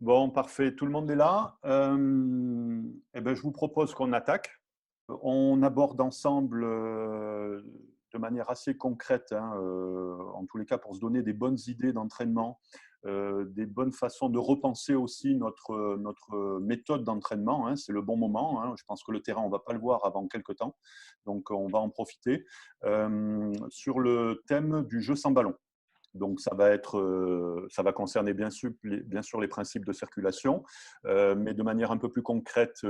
Bon, parfait. Tout le monde est là. Eh ben, je vous propose qu'on attaque. On aborde ensemble de manière assez concrète, hein, en tous les cas pour se donner des bonnes idées d'entraînement, des bonnes façons de repenser aussi notre méthode d'entraînement, hein. C'est le bon moment, hein. Je pense que le terrain, on ne va pas le voir avant quelques temps, donc on va en profiter. Sur le thème du jeu sans ballon. Donc, ça va concerner bien sûr les principes de circulation, mais de manière un peu plus concrète,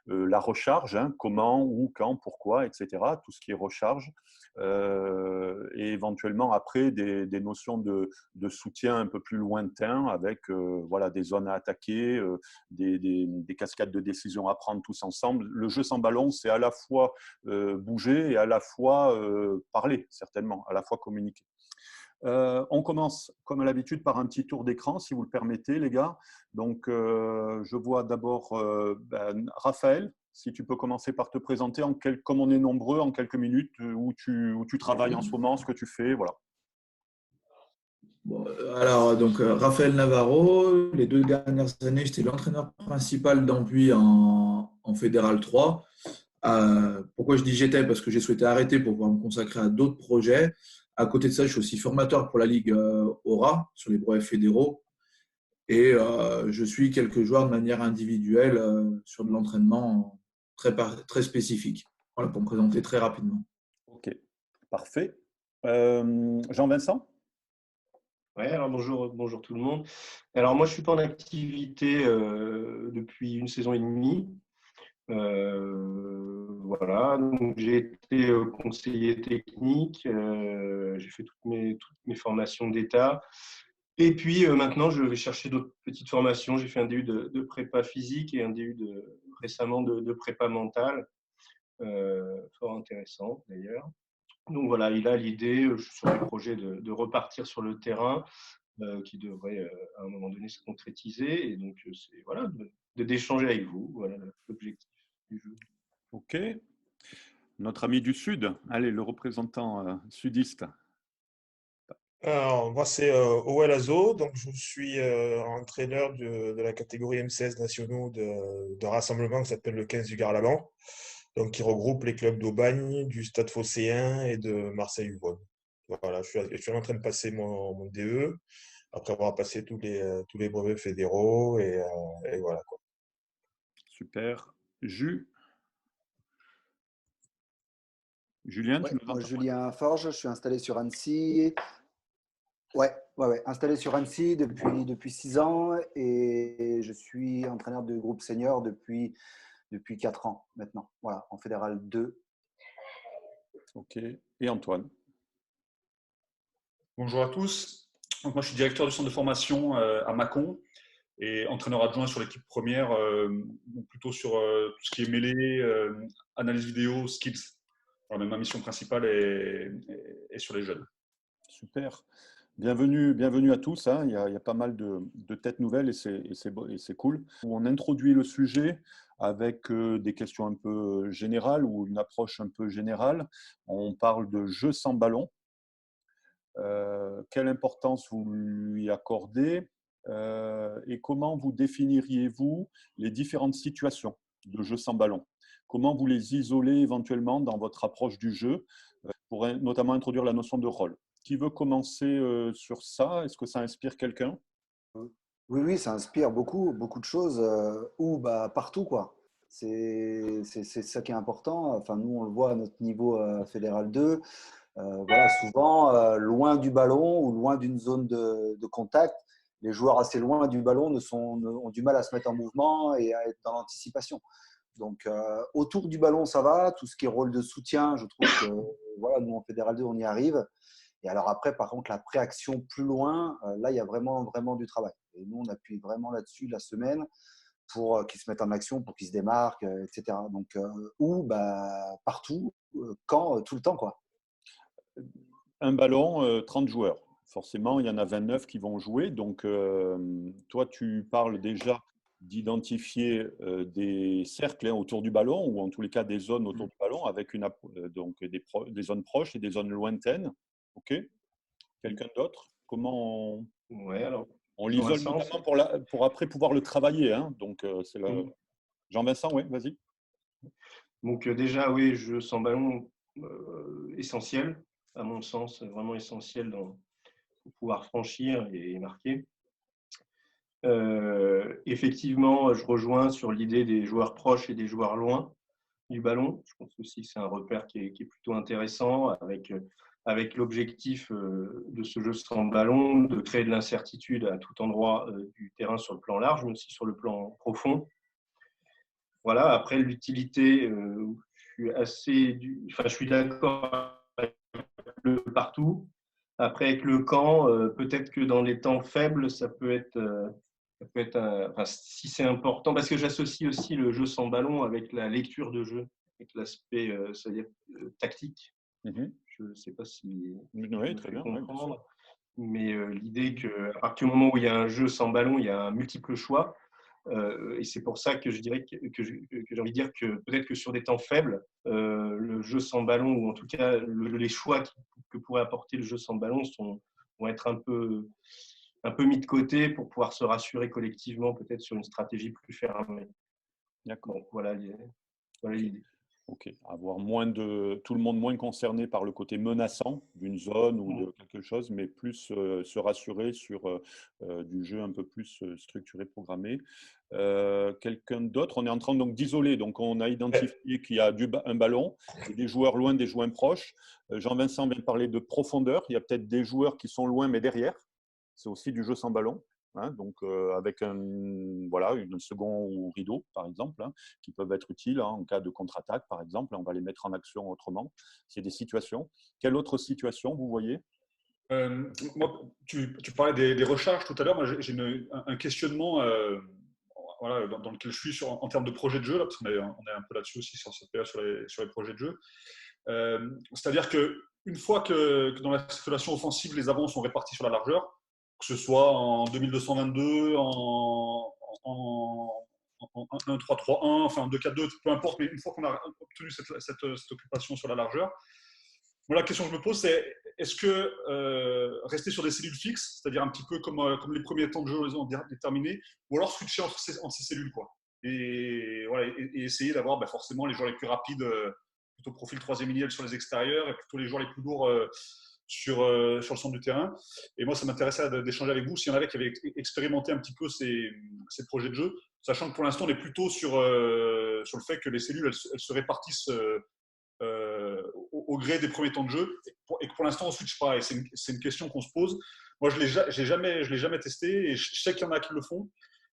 la recharge, hein, comment, où, quand, pourquoi, etc. Tout ce qui est recharge. Et éventuellement, après, des notions de soutien un peu plus lointain avec voilà, des zones à attaquer, des cascades de décision à prendre tous ensemble. Le jeu sans ballon, c'est à la fois bouger et à la fois parler, certainement, à la fois communiquer. On commence, comme à l'habitude, par un petit tour d'écran, si vous le permettez, les gars. Donc, je vois d'abord Raphaël, si tu peux commencer par te présenter, comme on est nombreux, en quelques minutes, où tu travailles en ce moment, ce que tu fais, voilà. Bon, alors, donc, Raphaël Navarro, les 2 dernières années, j'étais l'entraîneur principal d'Ampuis en Fédéral 3. Pourquoi je dis j'étais? Parce que j'ai souhaité arrêter pour pouvoir me consacrer à d'autres projets. À côté de ça, je suis aussi formateur pour la Ligue Aura sur les brevets fédéraux. Et je suis quelques joueurs de manière individuelle sur de l'entraînement très spécifique. Voilà, pour me présenter très rapidement. Ok, parfait. Jean-Vincent? Ouais, alors bonjour tout le monde. Alors moi, je suis pas en activité depuis une saison et demie. Voilà, donc j'ai été conseiller technique, j'ai fait toutes mes formations d'État. Et puis maintenant, je vais chercher d'autres petites formations. J'ai fait un DU de prépa physique et un DU récemment de prépa mentale, fort intéressant d'ailleurs. Donc voilà, il a l'idée, je suis sur le projet de repartir sur le terrain qui devrait à un moment donné se concrétiser. Et donc, c'est voilà, d'échanger avec vous. Voilà l'objectif du jeu. Ok. Notre ami du Sud, allez, le représentant sudiste. Alors, moi, c'est Owel Azo, donc je suis entraîneur de la catégorie M16 nationaux de rassemblement qui s'appelle le 15 du Gard-Laban, donc qui regroupe les clubs d'Aubagne, du Stade Phocéen et de Marseille-Ubonne. Voilà, je suis en train de passer mon DE, après avoir passé tous les brevets fédéraux, et voilà, quoi. Super. Julien, tu Ouais, nous moi, entends? Julien Forge, je suis installé sur Annecy. Ouais, installé sur Annecy depuis 6 ans et je suis entraîneur de groupe senior depuis 4 ans maintenant. Voilà, en Fédéral 2. Ok. Et Antoine? Bonjour à tous. Donc moi, je suis directeur du centre de formation à Mâcon et entraîneur adjoint sur l'équipe première, donc plutôt sur tout ce qui est mêlée, analyse vidéo, skills. Alors, ma mission principale est sur les jeunes. Super. Bienvenue à tous, hein. Il y a pas mal de têtes nouvelles et c'est cool. On introduit le sujet avec des questions un peu générales ou une approche un peu générale. On parle de jeu sans ballon. Quelle importance vous lui accordez et comment vous définiriez-vous les différentes situations de jeu sans ballon? Comment vous les isolez éventuellement dans votre approche du jeu pour notamment introduire la notion de rôle? Qui veut commencer sur ça? Est-ce que ça inspire quelqu'un? Oui, ça inspire beaucoup de choses, ou partout, quoi. C'est ça qui est important. Enfin, nous, on le voit à notre niveau Fédéral 2. Voilà, souvent, loin du ballon ou loin d'une zone de contact, les joueurs assez loin du ballon ont du mal à se mettre en mouvement et à être dans l'anticipation. Donc, autour du ballon, ça va. Tout ce qui est rôle de soutien, je trouve que voilà, nous, en Fédéral 2, on y arrive. Et alors après, par contre, la préaction plus loin, là, il y a vraiment du travail. Et nous, on appuie vraiment là-dessus la semaine pour qu'ils se mettent en action, pour qu'ils se démarquent, etc. Donc, partout, quand, tout le temps, quoi. Un ballon, 30 joueurs. Forcément, il y en a 29 qui vont jouer. Donc, toi, tu parles déjà d'identifier des cercles, hein, autour du ballon, ou en tous les cas des zones autour du ballon, avec donc des zones proches et des zones lointaines. OK? Quelqu'un d'autre? Comment on... Ouais, alors On dans un l'isole sens. notamment pour après pouvoir le travailler. Hein. Donc, c'est Jean-Vincent, oui, vas-y. Donc déjà, oui, jeu sans ballon, essentiel, à mon sens, vraiment essentiel pour pouvoir franchir et marquer. Effectivement, je rejoins sur l'idée des joueurs proches et des joueurs loin du ballon. Je pense aussi que c'est un repère qui est plutôt intéressant avec l'objectif de ce jeu sans ballon, de créer de l'incertitude à tout endroit du terrain sur le plan large, mais aussi sur le plan profond. Voilà, après l'utilité, je suis d'accord avec le partout. Après, avec le camp, peut-être que dans les temps faibles, ça peut être enfin, si c'est important, parce que j'associe aussi le jeu sans ballon avec la lecture de jeu, avec l'aspect, c'est-à-dire tactique. Je ne sais pas si Oui, je me très fais bien. comprendre, mais l'idée qu'à partir du moment où il y a un jeu sans ballon, il y a un multiple choix. Et c'est pour ça que je dirais que j'ai envie de dire que peut-être que sur des temps faibles, le jeu sans ballon, ou en tout cas les choix que pourrait apporter le jeu sans ballon vont être un peu mis de côté pour pouvoir se rassurer collectivement peut-être sur une stratégie plus fermée. D'accord. Donc voilà l'idée. Ok, avoir tout le monde moins concerné par le côté menaçant d'une zone ou de quelque chose, mais plus se rassurer sur du jeu un peu plus structuré, programmé. Quelqu'un d'autre, on est en train donc d'isoler, donc on a identifié qu'il y a un ballon et des joueurs loin, des joueurs proches. Jean-Vincent vient de parler de profondeur, il y a peut-être des joueurs qui sont loin mais derrière, c'est aussi du jeu sans ballon. Hein, donc avec un second rideau, par exemple, hein, qui peuvent être utiles en cas de contre-attaque, par exemple. On va les mettre en action autrement. C'est des situations. Quelle autre situation vous voyez? Moi, tu parlais des recharges tout à l'heure. Moi, j'ai un questionnement voilà, dans lequel je suis en termes de projet de jeu, là, parce qu'on est un peu là-dessus aussi sur cette période sur les projets de jeu. C'est-à-dire qu'une fois que dans la circulation offensive, les avants sont répartis sur la largeur, que ce soit en 2222, en 1-3-3-1, enfin en 2-4-2, peu importe, mais une fois qu'on a obtenu cette occupation sur la largeur, moi, la question que je me pose, c'est est-ce que rester sur des cellules fixes, c'est-à-dire un petit peu comme les premiers temps de jeu les ont déterminés, ou alors switcher entre ces cellules, quoi. Et, voilà, et essayer d'avoir forcément les joueurs les plus rapides, plutôt profil troisième ligne sur les extérieurs, et plutôt les joueurs les plus lourds sur le centre du terrain. Et moi, ça m'intéressait d'échanger avec vous s'il y en avait qui avaient expérimenté un petit peu ces projets de jeu, sachant que pour l'instant, on est plutôt sur le fait que les cellules, elles se répartissent au gré des premiers temps de jeu, et que pour l'instant, on ne switch pas. Et c'est une question qu'on se pose. Moi, je ne l'ai jamais testé, et je sais qu'il y en a qui le font.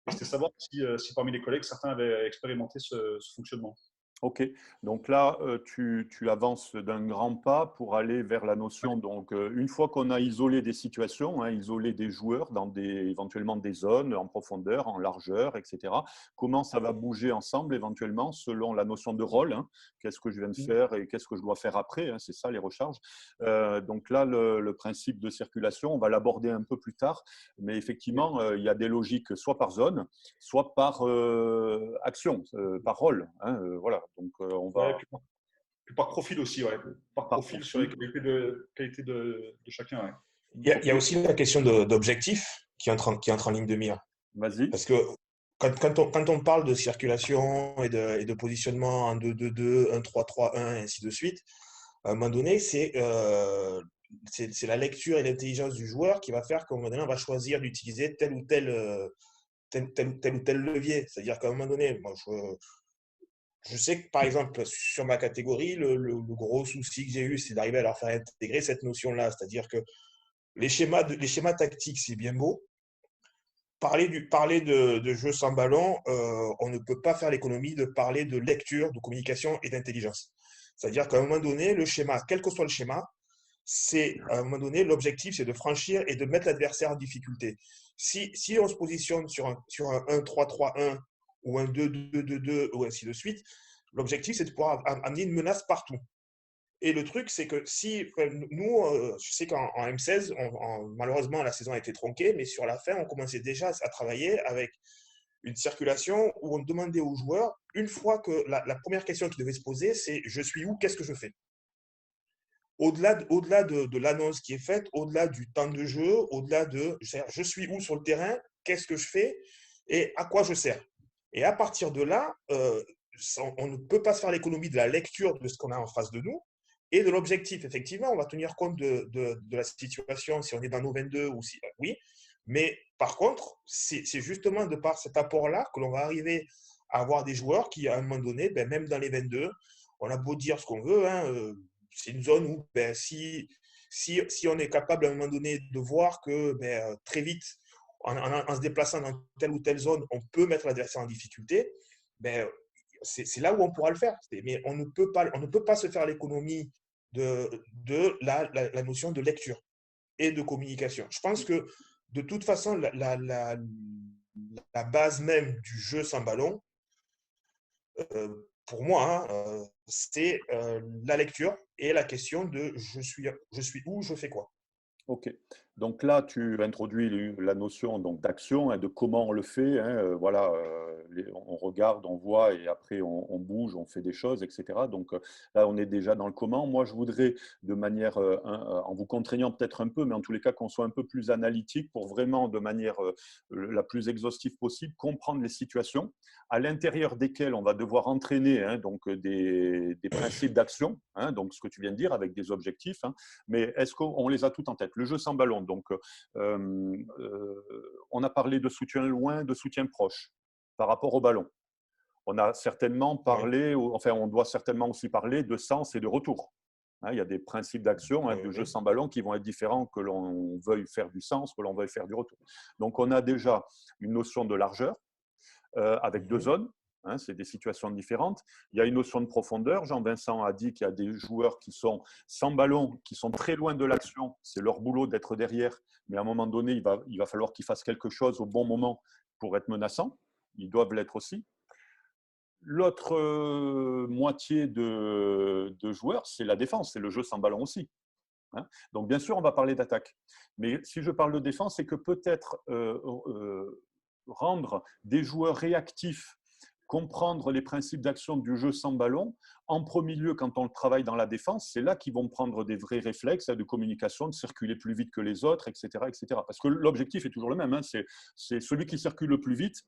Et c'était savoir si parmi les collègues, certains avaient expérimenté ce fonctionnement. Ok, donc là, tu avances d'un grand pas pour aller vers la notion. Donc, une fois qu'on a isolé des situations, hein, isolé des joueurs dans éventuellement des zones en profondeur, en largeur, etc., comment ça va bouger ensemble éventuellement selon la notion de rôle, hein, qu'est-ce que je viens de faire et qu'est-ce que je dois faire après, hein, c'est ça les recharges. Donc là, le principe de circulation, on va l'aborder un peu plus tard, mais effectivement, il y a des logiques soit par zone, soit par action, par rôle. Hein, voilà. Donc, on va. Ouais, puis par profil aussi, ouais. Par profil sur les qualités de chacun. Ouais. Il y a aussi la question d'objectif qui entre en ligne de mire. Vas-y. Parce que quand on parle de circulation et de positionnement en 2-2-2, 1-3-3-1, et ainsi de suite, à un moment donné, c'est la lecture et l'intelligence du joueur qui va faire qu'à un moment donné, on va choisir d'utiliser tel ou tel levier. C'est-à-dire qu'à un moment donné, moi, je sais que, par exemple, sur ma catégorie, le gros souci que j'ai eu, c'est d'arriver à leur faire intégrer cette notion-là. C'est-à-dire que les schémas tactiques, c'est bien beau. Parler de jeu sans ballon, on ne peut pas faire l'économie de parler de lecture, de communication et d'intelligence. C'est-à-dire qu'à un moment donné, le schéma, quel que soit le schéma, à un moment donné, l'objectif, c'est de franchir et de mettre l'adversaire en difficulté. Si on se positionne sur un 1-3-3-1 ou un 2-2-2-2 ou ainsi de suite, l'objectif, c'est de pouvoir amener une menace partout. Et le truc, c'est que nous, je sais qu'en M16, malheureusement, la saison a été tronquée, mais sur la fin, on commençait déjà à travailler avec une circulation où on demandait aux joueurs, une fois que la première question qu'ils devaient se poser, c'est « je suis où, qu'est-ce que je fais ?» au-delà de l'annonce qui est faite, au-delà du temps de jeu, au-delà de je suis où sur le terrain, qu'est-ce que je fais et à quoi je sers. Et à partir de là, on ne peut pas se faire l'économie de la lecture de ce qu'on a en face de nous et de l'objectif. Effectivement, on va tenir compte de la situation, si on est dans nos 22 ou si oui. Mais par contre, c'est justement de par cet apport-là que l'on va arriver à avoir des joueurs qui, à un moment donné, ben, même dans les 22, on a beau dire ce qu'on veut, hein, c'est une zone où ben, si on est capable à un moment donné de voir que ben, très vite, en se déplaçant dans telle ou telle zone, on peut mettre l'adversaire en difficulté, ben, c'est là où on pourra le faire. Mais on ne peut pas se faire l'économie de la notion de lecture et de communication. Je pense que de toute façon, la base même du jeu sans ballon, pour moi, hein, c'est la lecture et la question de je suis où, je fais quoi. Ok. Donc là, tu introduis la notion donc d'action et de comment on le fait. Hein, voilà, on regarde, on voit et après on bouge, on fait des choses, etc. Donc là, on est déjà dans le comment. Moi, je voudrais, de manière, en vous contraignant peut-être un peu, mais en tous les cas, qu'on soit un peu plus analytique pour vraiment, de manière la plus exhaustive possible, comprendre les situations à l'intérieur desquelles on va devoir entraîner hein, donc des principes d'action, hein, donc ce que tu viens de dire avec des objectifs. Hein, mais est-ce qu'on les a toutes en tête? Le jeu sans ballon, donc on a parlé de soutien loin, de soutien proche par rapport au ballon. On a certainement parlé, enfin on doit certainement aussi parler de sens et de retour. Hein, il y a des principes d'action hein, de jeu sans ballon qui vont être différents que l'on veuille faire du sens, que l'on veuille faire du retour. Donc on a déjà une notion de largeur avec deux zones. Hein, c'est des situations différentes. Il y a une notion de profondeur. Jean-Vincent a dit qu'il y a des joueurs qui sont sans ballon, qui sont très loin de l'action. C'est leur boulot d'être derrière. Mais à un moment donné, il va falloir qu'ils fassent quelque chose au bon moment pour être menaçants. Ils doivent l'être aussi. L'autre moitié de joueurs, c'est la défense. C'est le jeu sans ballon aussi. Hein. Donc, bien sûr, on va parler d'attaque. Mais si je parle de défense, c'est que peut-être rendre des joueurs réactifs, comprendre les principes d'action du jeu sans ballon, en premier lieu, quand on travaille dans la défense, c'est là qu'ils vont prendre des vrais réflexes de communication, de circuler plus vite que les autres, etc. etc. Parce que l'objectif est toujours le même, hein, c'est celui qui circule le plus vite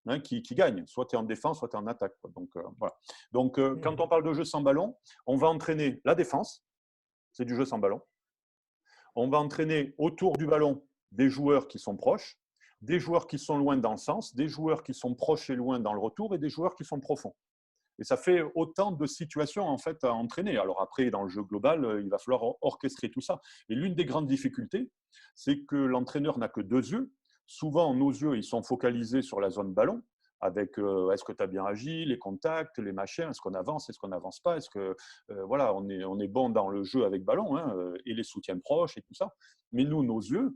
hein, qui gagne. Soit tu es en défense, soit tu es en attaque. Donc, voilà. Donc, quand on parle de jeu sans ballon, on va entraîner la défense, c'est du jeu sans ballon. On va entraîner autour du ballon des joueurs qui sont proches, des joueurs qui sont loin dans le sens, des joueurs qui sont proches et loin dans le retour et des joueurs qui sont profonds. Et ça fait autant de situations en fait à entraîner. Alors après, dans le jeu global, il va falloir orchestrer tout ça. Et l'une des grandes difficultés, c'est que l'entraîneur n'a que deux yeux. Souvent, nos yeux, ils sont focalisés sur la zone ballon, avec est-ce que tu as bien agi, les contacts, les machins, est-ce qu'on avance, est-ce qu'on n'avance pas, est-ce que voilà, on est bon dans le jeu avec ballon hein, et les soutiens proches et tout ça. Mais nous, nos yeux,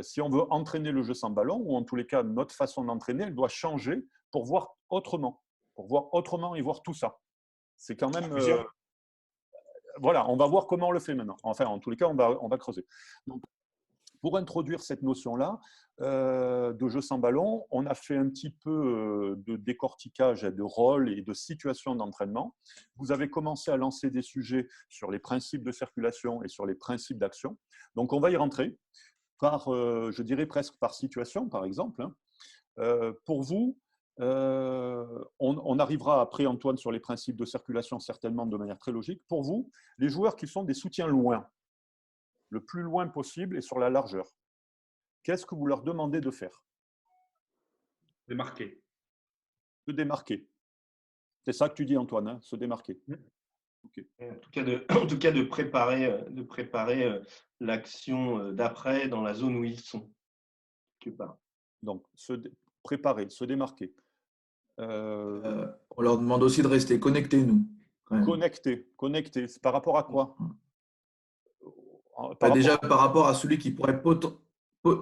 si on veut entraîner le jeu sans ballon, ou en tous les cas, notre façon d'entraîner, elle doit changer pour voir autrement et voir tout ça. C'est quand même… voilà, on va voir comment on le fait maintenant. Enfin, en tous les cas, on va creuser. Donc, pour introduire cette notion-là de jeu sans ballon, on a fait un petit peu de décortiquage de rôle et de situation d'entraînement. Vous avez commencé à lancer des sujets sur les principes de circulation et sur les principes d'action. Donc, on va y rentrer par, je dirais presque par situation, par exemple. Hein. Pour vous, on arrivera après, Antoine, sur les principes de circulation, certainement de manière très logique. Pour vous, les joueurs qui sont des soutiens loin, le plus loin possible et sur la largeur, qu'est-ce que vous leur demandez de faire? Démarquer. Se démarquer. C'est ça que tu dis, Antoine, hein, se démarquer. Okay. En tout cas, de préparer l'action d'après dans la zone où ils sont. Donc, préparer, se démarquer. On leur demande aussi de rester connectés, nous. Connecter. C'est par rapport à quoi? Déjà, par rapport à celui qui pourrait…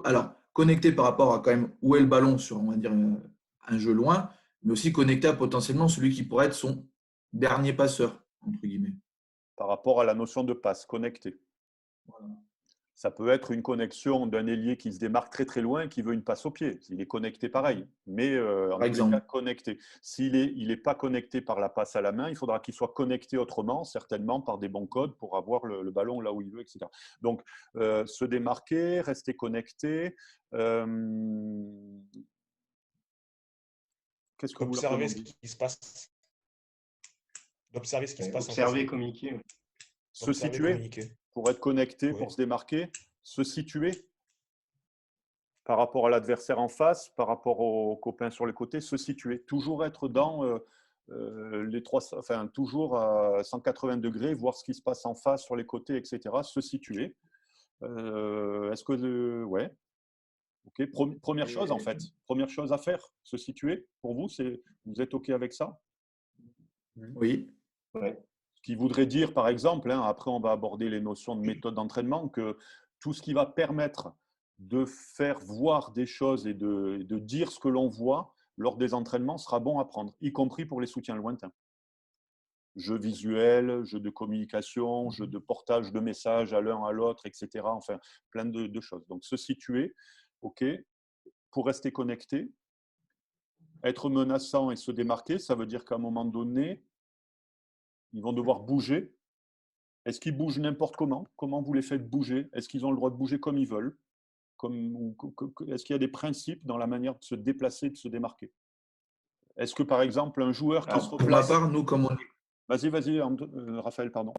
Alors, connecté par rapport à quand même où est le ballon sur, on va dire, un jeu loin, mais aussi connecté à potentiellement celui qui pourrait être son dernier passeur, entre guillemets. Par rapport à la notion de passe, connecté. Voilà. Ça peut être une connexion d'un ailier qui se démarque très très loin et qui veut une passe au pied. Il est connecté pareil, mais en tous les cas connecté. S'il n'est pas connecté par la passe à la main, il faudra qu'il soit connecté autrement, certainement par des bons codes pour avoir le ballon là où il veut, etc. Donc, se démarquer, rester connecté. Qu'est-ce que vous leur Observer ce demandez? qui se passe. D'observer ce qui se passe en Observer, face. communiquer. Se Observer, situer communiquer. pour être connecté, Oui. pour se démarquer, se situer par rapport à l'adversaire en face, par rapport aux copains sur les côtés, se situer. Toujours être dans les trois, enfin toujours à 180 degrés, voir ce qui se passe en face, sur les côtés, etc. Se situer. Est-ce que, ouais, ok. Première chose en fait, première chose à faire, se situer. Pour vous, vous êtes ok avec ça? Oui. Ouais. Ce qui voudrait dire, par exemple, après on va aborder les notions de méthode d'entraînement, que tout ce qui va permettre de faire voir des choses et de dire ce que l'on voit lors des entraînements sera bon à prendre, y compris pour les soutiens lointains. Jeux visuels, jeux de communication, jeux de portage de messages à l'un à l'autre, etc. Enfin, plein de choses. Donc, se situer, ok, pour rester connecté. Être menaçant et se démarquer, ça veut dire qu'à un moment donné, ils vont devoir bouger. Est-ce qu'ils bougent n'importe comment? Comment vous les faites bouger? Est-ce qu'ils ont le droit de bouger comme ils veulent? Est-ce qu'il y a des principes dans la manière de se déplacer, de se démarquer? Est-ce que, par exemple, un joueur qui se Alors, pour ma replace… part, nous, comme on Vas-y, Raphaël, pardon.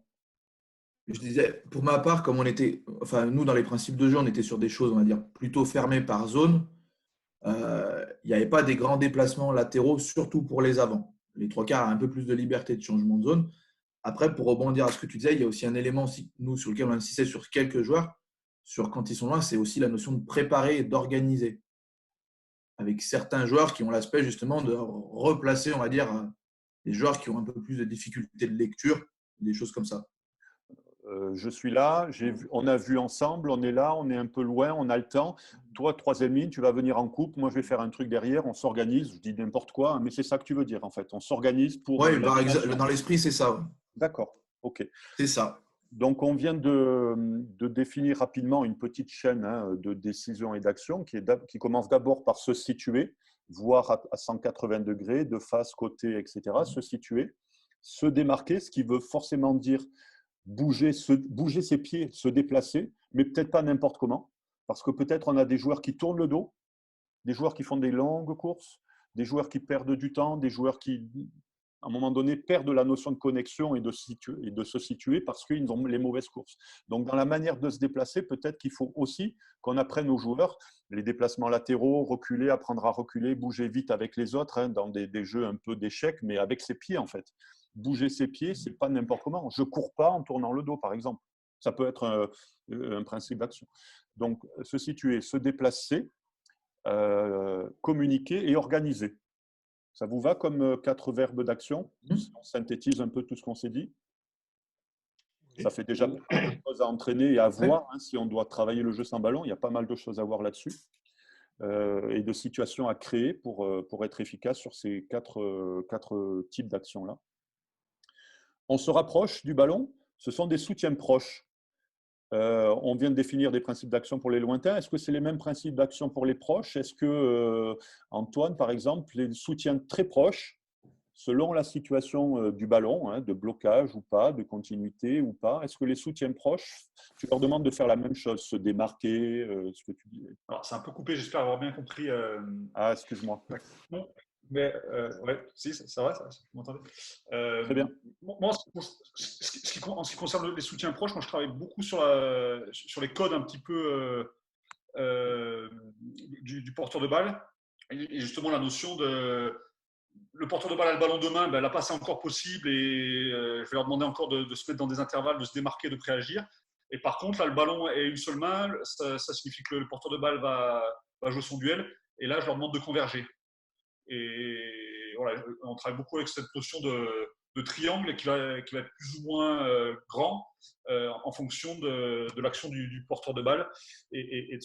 Je disais, pour ma part, comme on était, enfin, nous, dans les principes de jeu, on était sur des choses, on va dire, plutôt fermées par zone. Il n'y avait pas des grands déplacements latéraux, surtout pour les avants. Les trois quarts, un peu plus de liberté de changement de zone. Après, pour rebondir à ce que tu disais, il y a aussi un élément, nous, sur lequel on insistait sur quelques joueurs, sur quand ils sont loin, c'est aussi la notion de préparer et d'organiser. Avec certains joueurs qui ont l'aspect justement de replacer, on va dire, les joueurs qui ont un peu plus de difficultés de lecture, des choses comme ça. Je suis là, on a vu ensemble, on est là, on est un peu loin, on a le temps. Toi, troisième ligne, tu vas venir en coupe, moi je vais faire un truc derrière, on s'organise, je dis n'importe quoi, mais c'est ça que tu veux dire en fait. On s'organise pour… Oui, dans l'esprit, c'est ça. Ouais. D'accord, ok. C'est ça. Donc, on vient de définir rapidement une petite chaîne de décision et d'action qui commence d'abord par se situer, voir à 180 degrés, de face, côté, etc. Se situer, se démarquer, ce qui veut forcément dire bouger ses pieds, se déplacer, mais peut-être pas n'importe comment, parce que peut-être on a des joueurs qui tournent le dos, des joueurs qui font des longues courses, des joueurs qui perdent du temps, des joueurs qui, à un moment donné, perdent la notion de connexion et de se situer parce qu'ils ont les mauvaises courses. Donc, dans la manière de se déplacer, peut-être qu'il faut aussi qu'on apprenne aux joueurs les déplacements latéraux, reculer, apprendre à reculer, bouger vite avec les autres, dans des jeux un peu d'échecs, mais avec ses pieds, en fait. Bouger ses pieds, ce n'est pas n'importe comment. Je ne cours pas en tournant le dos, par exemple. Ça peut être un principe d'action. Donc, se situer, se déplacer, communiquer et organiser. Ça vous va comme 4 verbes d'action? Si on synthétise un peu tout ce qu'on s'est dit. Ça fait déjà pas mal de choses à entraîner et à voir. Si on doit travailler le jeu sans ballon, il y a pas mal de choses à voir là-dessus. Et de situations à créer pour être efficace sur ces 4 types d'actions-là. On se rapproche du ballon. Ce sont des soutiens proches. On vient de définir des principes d'action pour les lointains. Est-ce que c'est les mêmes principes d'action pour les proches? Est-ce que, Antoine, par exemple, les soutiens très proches, selon la situation du ballon, de blocage ou pas, de continuité ou pas, est-ce que les soutiens proches, tu leur demandes de faire la même chose, se démarquer, ce que tu disais? Alors, c'est un peu coupé, j'espère avoir bien compris. Ah, excuse-moi. Non, mais ouais, si, ça va, vous m'entendez? Très bien. Moi, en ce qui concerne les soutiens proches, moi je travaille beaucoup sur les codes un petit peu du porteur de balle. Et justement, la notion de le porteur de balle a le ballon de main, ben, la passe est encore possible et je vais leur demander encore de se mettre dans des intervalles, de se démarquer, de préagir. Et par contre, là, le ballon est une seule main, ça signifie que le porteur de balle va jouer son duel. Et là, je leur demande de converger. Et voilà, on travaille beaucoup avec cette notion de triangle qui va être plus ou moins grand en fonction de l'action du porteur de balle et de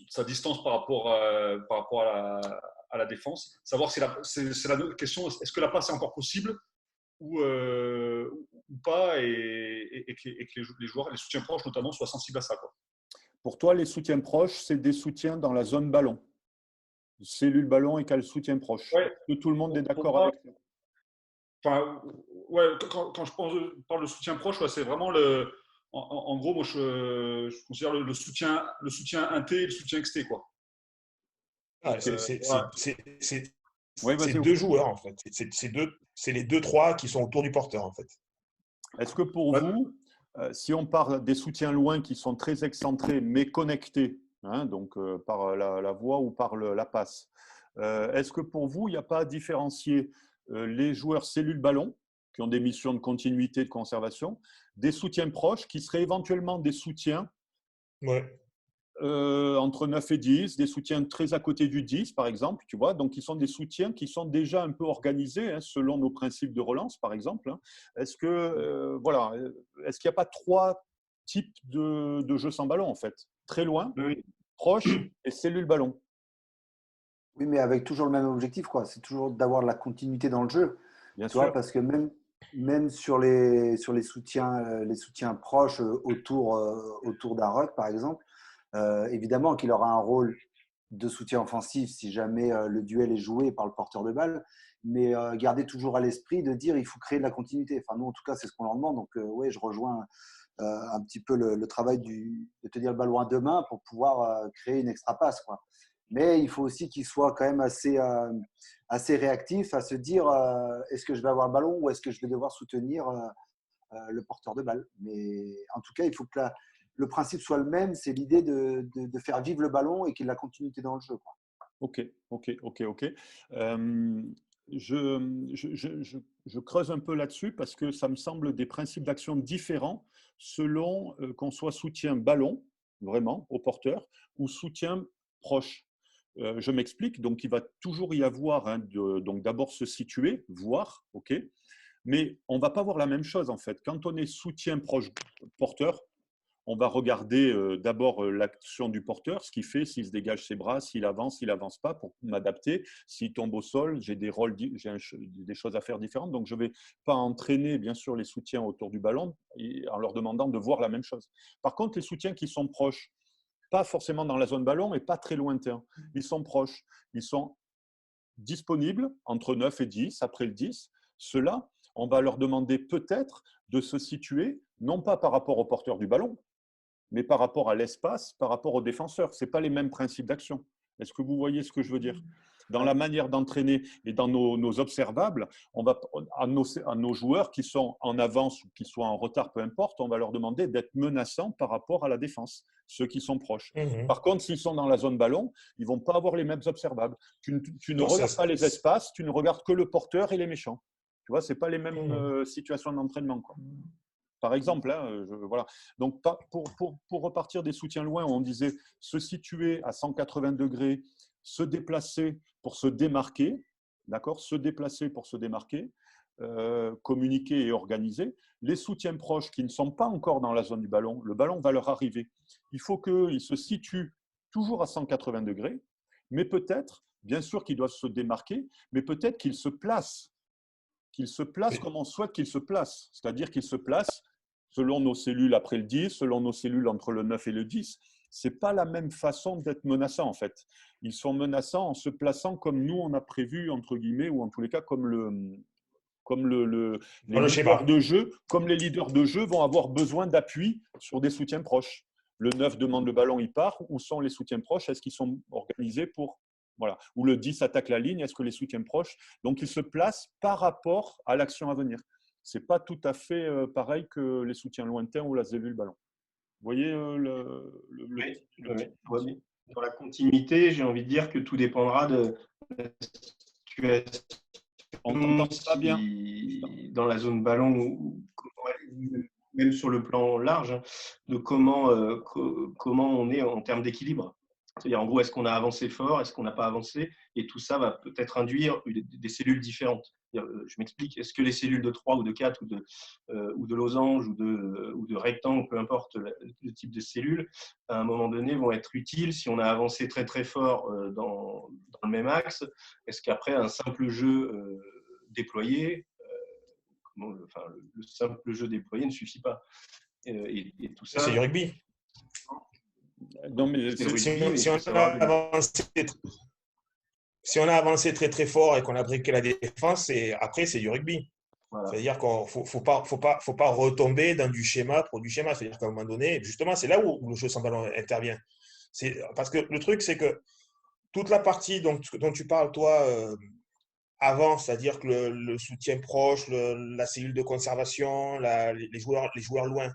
sa distance par rapport à la défense. Savoir si c'est la question, est-ce que la passe est encore possible ou pas, et que les joueurs, les soutiens proches notamment, soient sensibles à ça, quoi. Pour toi, les soutiens proches, c'est des soutiens dans la zone ballon. Cellule ballon égale soutien proche. Ouais, Est-ce que tout le monde est pour d'accord moi, avec ça? enfin, ouais, quand parle de soutien proche, ouais, c'est vraiment le. En gros, moi, je considère le soutien inté et le soutien exté, quoi. Ah, Ok. Voilà. Oui, c'est vas-y. deux joueurs, en fait. C'est les deux, trois qui sont autour du porteur, en fait. Est-ce que pour Ouais. vous, si on parle des soutiens loin qui sont très excentrés mais connectés, hein, donc par la voix ou par la passe, est-ce que pour vous, il n'y a pas à différencier les joueurs cellules ballon qui ont des missions de continuité, de conservation, des soutiens proches qui seraient éventuellement des soutiens Ouais. entre 9 et 10, des soutiens très à côté du 10, par exemple, tu vois, donc qui sont des soutiens qui sont déjà un peu organisés, hein, selon nos principes de relance, par exemple. Hein. Est-ce que, voilà, est-ce qu'il n'y a pas trois types de jeux sans ballon, en fait? Très loin, Oui. proche et cellule ballon. Oui, mais avec toujours le même objectif, quoi. C'est toujours d'avoir de la continuité dans le jeu. Bien Tu vois, sûr. parce que même sur les soutiens proches autour d'un ruck, par exemple, évidemment qu'il aura un rôle de soutien offensif si jamais le duel est joué par le porteur de balle, mais garder toujours à l'esprit de dire il faut créer de la continuité. Enfin, nous, en tout cas, c'est ce qu'on leur demande. Donc, oui, je rejoins un petit peu le travail de tenir le ballon à deux mains pour pouvoir créer une extra passe, quoi. Mais il faut aussi qu'il soit quand même assez réactif à se dire est-ce que je vais avoir le ballon ou est-ce que je vais devoir soutenir le porteur de balle. Mais en tout cas, il faut que le principe soit le même, c'est l'idée de faire vivre le ballon et qu'il y ait de la continuité dans le jeu, quoi. Ok, ok, ok, ok. Je creuse un peu là-dessus parce que ça me semble des principes d'action différents selon qu'on soit soutien ballon, vraiment, au porteur, ou soutien proche. Je m'explique, donc il va toujours y avoir, hein, donc d'abord se situer, voir, ok, mais on ne va pas voir la même chose en fait. Quand on est soutien proche porteur, on va regarder d'abord l'action du porteur, ce qu'il fait, s'il se dégage ses bras, s'il avance pas pour m'adapter. S'il tombe au sol, j'ai des rôles, des choses à faire différentes. Donc, je ne vais pas entraîner, bien sûr, les soutiens autour du ballon en leur demandant de voir la même chose. Par contre, les soutiens qui sont proches, pas forcément dans la zone ballon et pas très lointains, ils sont proches, ils sont disponibles entre 9 et 10, après le 10. Ceux-là, on va leur demander peut-être de se situer, non pas par rapport au porteur du ballon, mais par rapport à l'espace, par rapport aux défenseurs. Ce n'est pas les mêmes principes d'action. Est-ce que vous voyez ce que je veux dire? Dans la manière d'entraîner et dans nos observables, on va, à nos joueurs qui sont en avance ou qui soient en retard, peu importe, on va leur demander d'être menaçants par rapport à la défense, ceux qui sont proches. Par contre, s'ils sont dans la zone ballon, ils ne vont pas avoir les mêmes observables. Tu ne Non, regardes pas les espaces, tu ne regardes que le porteur et les méchants. Tu vois, ce n'est pas les mêmes situations d'entraînement, quoi. Par exemple, hein, voilà. Donc, pour repartir des soutiens loin, on disait se situer à 180 degrés, se déplacer pour se démarquer, d'accord, se déplacer pour se démarquer, communiquer et organiser. Les soutiens proches qui ne sont pas encore dans la zone du ballon, le ballon va leur arriver. Il faut qu'ils se situent toujours à 180 degrés, mais peut-être, bien sûr qu'ils doivent se démarquer, mais peut-être qu'ils se placent comme on souhaite qu'ils se placent. C'est-à-dire qu'ils se placent selon nos cellules après le 10, selon nos cellules entre le 9 et le 10. Ce n'est pas la même façon d'être menaçant, en fait. Ils sont menaçants en se plaçant comme nous, on a prévu, entre guillemets, ou en tous les cas, comme les leaders de jeu, comme les leaders de jeu vont avoir besoin d'appui sur des soutiens proches. Le 9 demande le ballon, il part. Où sont les soutiens proches? Est-ce qu'ils sont organisés pour… Voilà. Ou le 10 attaque la ligne, est-ce que les soutiens proches… Donc, ils se placent par rapport à l'action à venir. Ce n'est pas tout à fait pareil que les soutiens lointains ou la cellule ballon. Vous voyez Oui. Dans la continuité, j'ai envie de dire que tout dépendra de la situation. On t'entend pas bien. Dans la zone ballon ou même sur le plan large, hein, de comment on est en termes d'équilibre. C'est-à-dire, en gros, est-ce qu'on a avancé fort, est-ce qu'on n'a pas avancé? Et tout ça va peut-être induire des cellules différentes. Je m'explique, est-ce que les cellules de 3 ou de 4 ou de losange ou de rectangle, peu importe le type de cellule, à un moment donné vont être utiles si on a avancé très très fort dans le même axe? Est-ce qu'après un simple jeu déployé, le simple jeu déployé ne suffit pas. Et tout ça. C'est du rugby. Non, mais C'est le Si rugby, mais si il on faut a savoir le- avancé, si on a avancé très très fort et qu'on a briqué la défense, après c'est du rugby. Voilà. C'est-à-dire qu'il ne faut pas retomber dans du schéma pour du schéma. C'est-à-dire qu'à un moment donné, justement, c'est là où le jeu sans ballon intervient. Parce que le truc, c'est que toute la partie dont tu parles, toi, avant, c'est-à-dire que le soutien proche, la cellule de conservation, les joueurs loin,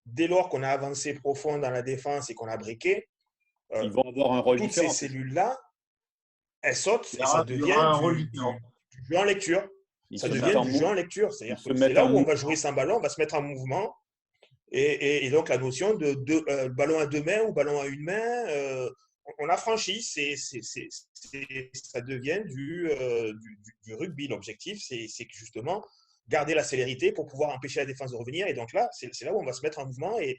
dès lors qu'on a avancé profond dans la défense et qu'on a briqué, ils vont avoir un rôle toutes ces différent. cellules-là, elles sautent et ça Il y devient aura un rôle différent. du jeu en lecture. Ils Ça se devient mettent en du mou- jeu en lecture. ils C'est-à-dire se que c'est mettent là en où on va mouvement. jouer sans ballon, on va se mettre en mouvement. Et donc, la notion de ballon à 2 mains ou ballon à une main, on a franchi. Ça devient du rugby. L'objectif, c'est que justement, garder la célérité pour pouvoir empêcher la défense de revenir. Et donc là, c'est là où on va se mettre en mouvement et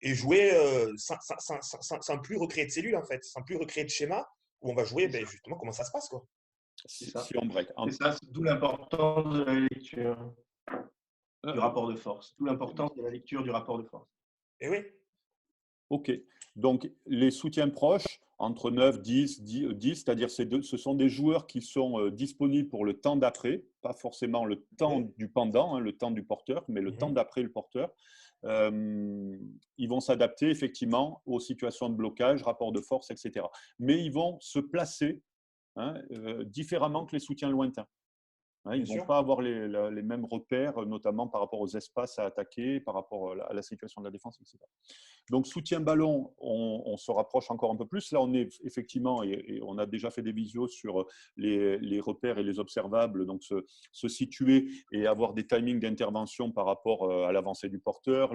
jouer sans plus recréer de cellules, en fait, sans plus recréer de schéma, où on va jouer justement comment ça se passe, quoi. Si on break. C'est ça, c'est d'où l'importance de la lecture, du rapport de force. D'où l'importance de la lecture du rapport de force. Et oui. OK. Donc, les soutiens proches, entre 9, 10, 10, c'est-à-dire ce sont des joueurs qui sont disponibles pour le temps d'après, pas forcément le temps du pendant, hein, le temps du porteur, mais le temps d'après le porteur. Ils vont s'adapter effectivement aux situations de blocage, rapport de force, etc. Mais ils vont se placer différemment que les soutiens lointains. Ils ne vont pas avoir les mêmes repères, notamment par rapport aux espaces à attaquer, par rapport à la situation de la défense, etc. Donc, soutien ballon, on se rapproche encore un peu plus. Là, on est effectivement, et on a déjà fait des visios sur les repères et les observables, donc se situer et avoir des timings d'intervention par rapport à l'avancée du porteur,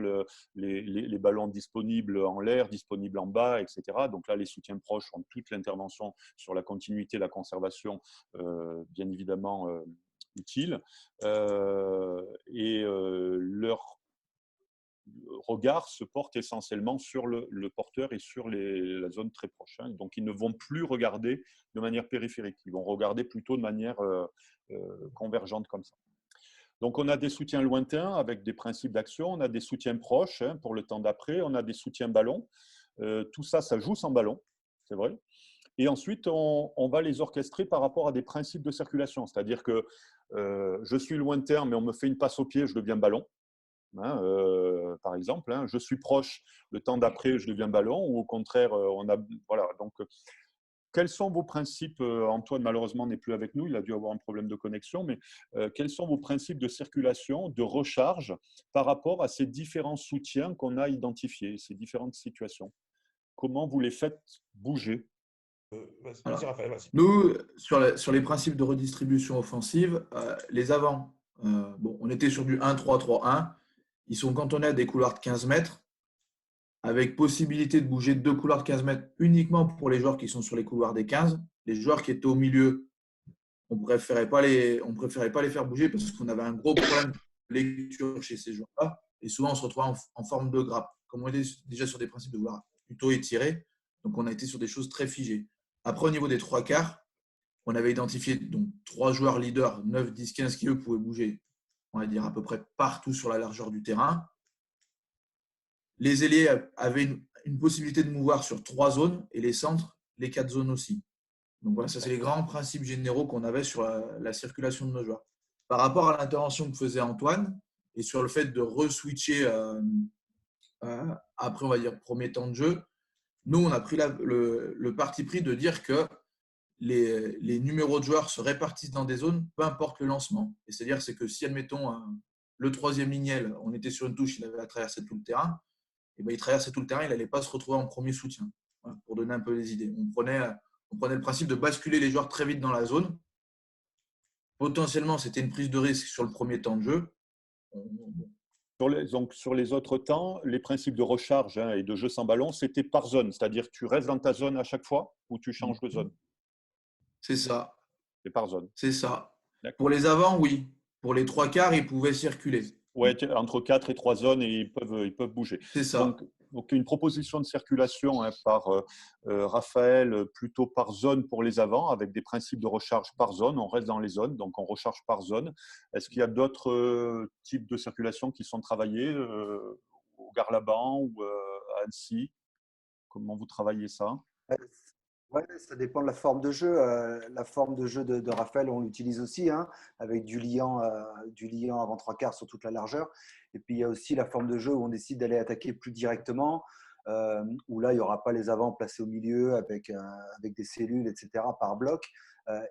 les ballons disponibles en l'air, disponibles en bas, etc. Donc là, les soutiens proches ont toute l'intervention sur la continuité, la conservation, bien évidemment, utile. Leur regard se porte essentiellement sur le porteur et sur la zone très proche. Donc, ils ne vont plus regarder de manière périphérique. Ils vont regarder plutôt de manière convergente comme ça. Donc, on a des soutiens lointains avec des principes d'action. On a des soutiens proches pour le temps d'après. On a des soutiens ballon. Tout ça, ça joue sans ballon, c'est vrai. Et ensuite, on va les orchestrer par rapport à des principes de circulation. C'est-à-dire que je suis lointain, mais on me fait une passe au pied, je deviens ballon. Par exemple, je suis proche, le temps d'après, je deviens ballon, ou au contraire, voilà. Donc, quels sont vos principes? Antoine, malheureusement, n'est plus avec nous, il a dû avoir un problème de connexion, mais quels sont vos principes de circulation, de recharge par rapport à ces différents soutiens qu'on a identifiés, ces différentes situations? Comment vous les faites bouger? Vas-y, Raphaël, vas-y. Nous, sur les principes de redistribution offensive, les avants, on était sur du 1-3-3-1. Ils sont cantonnés à des couloirs de 15 mètres, avec possibilité de bouger 2 couloirs de 15 mètres uniquement pour les joueurs qui sont sur les couloirs des 15. Les joueurs qui étaient au milieu, on préférait pas les faire bouger parce qu'on avait un gros problème de lecture chez ces joueurs-là. Et souvent, on se retrouvait en forme de grappe. Comme on était déjà sur des principes de vouloir plutôt étirer, donc on a été sur des choses très figées. Après, au niveau des 3/4, on avait identifié donc 3 joueurs leaders, 9, 10, 15 qui, eux, pouvaient bouger, on va dire, à peu près partout sur la largeur du terrain. Les ailiers avaient une possibilité de mouvoir sur 3 zones et les centres, les 4 zones aussi. Donc voilà, ça, c'est les grands principes généraux qu'on avait sur la circulation de nos joueurs. Par rapport à l'intervention que faisait Antoine et sur le fait de re-switcher après, on va dire, premier temps de jeu, nous, on a pris le parti pris de dire que les numéros de joueurs se répartissent dans des zones, peu importe le lancement. Et c'est-à-dire que si, admettons, le troisième lignel, on était sur une touche, il avait à traverser tout le terrain, et il traversait tout le terrain, il n'allait pas se retrouver en premier soutien. Voilà, pour donner un peu les idées. On prenait le principe de basculer les joueurs très vite dans la zone. Potentiellement, c'était une prise de risque sur le premier temps de jeu. Donc, sur les autres temps, les principes de recharge et de jeu sans ballon, c'était par zone. C'est-à-dire que tu restes dans ta zone à chaque fois ou tu changes de zone? C'est ça. C'est par zone. C'est ça. Pour les avants, oui. Pour les 3/4, ils pouvaient circuler. Ouais, entre 4 et 3 zones et ils peuvent bouger. C'est ça. Donc, Donc, une proposition de circulation par Raphaël, plutôt par zone pour les avants, avec des principes de recharge par zone. On reste dans les zones, donc on recharge par zone. Est-ce qu'il y a d'autres types de circulation qui sont travaillés au Garlaban ou à Annecy? Comment vous travaillez ça? Ouais, ça dépend de la forme de jeu. La forme de jeu de Raphaël, on l'utilise aussi, hein, avec du liant avant trois quarts sur toute la largeur. Et puis, il y a aussi la forme de jeu où on décide d'aller attaquer plus directement, où là, il n'y aura pas les avants placés au milieu avec des cellules, etc., par bloc.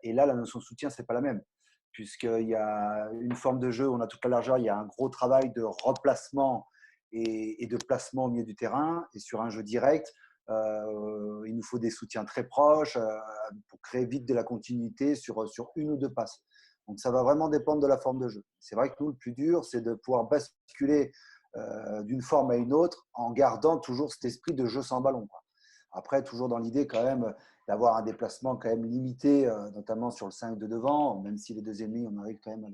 Et là, la notion de soutien, ce n'est pas la même. Puisqu'il y a une forme de jeu où on a toute la largeur, il y a un gros travail de replacement et de placement au milieu du terrain. Et sur un jeu direct, il nous faut des soutiens très proches pour créer vite de la continuité sur une ou deux passes. Donc, ça va vraiment dépendre de la forme de jeu. C'est vrai que nous, le plus dur, c'est de pouvoir basculer d'une forme à une autre en gardant toujours cet esprit de jeu sans ballon, quoi. Après, toujours dans l'idée quand même d'avoir un déplacement quand même limité, notamment sur le 5 de devant, même si les deux ennemis, on arrive quand même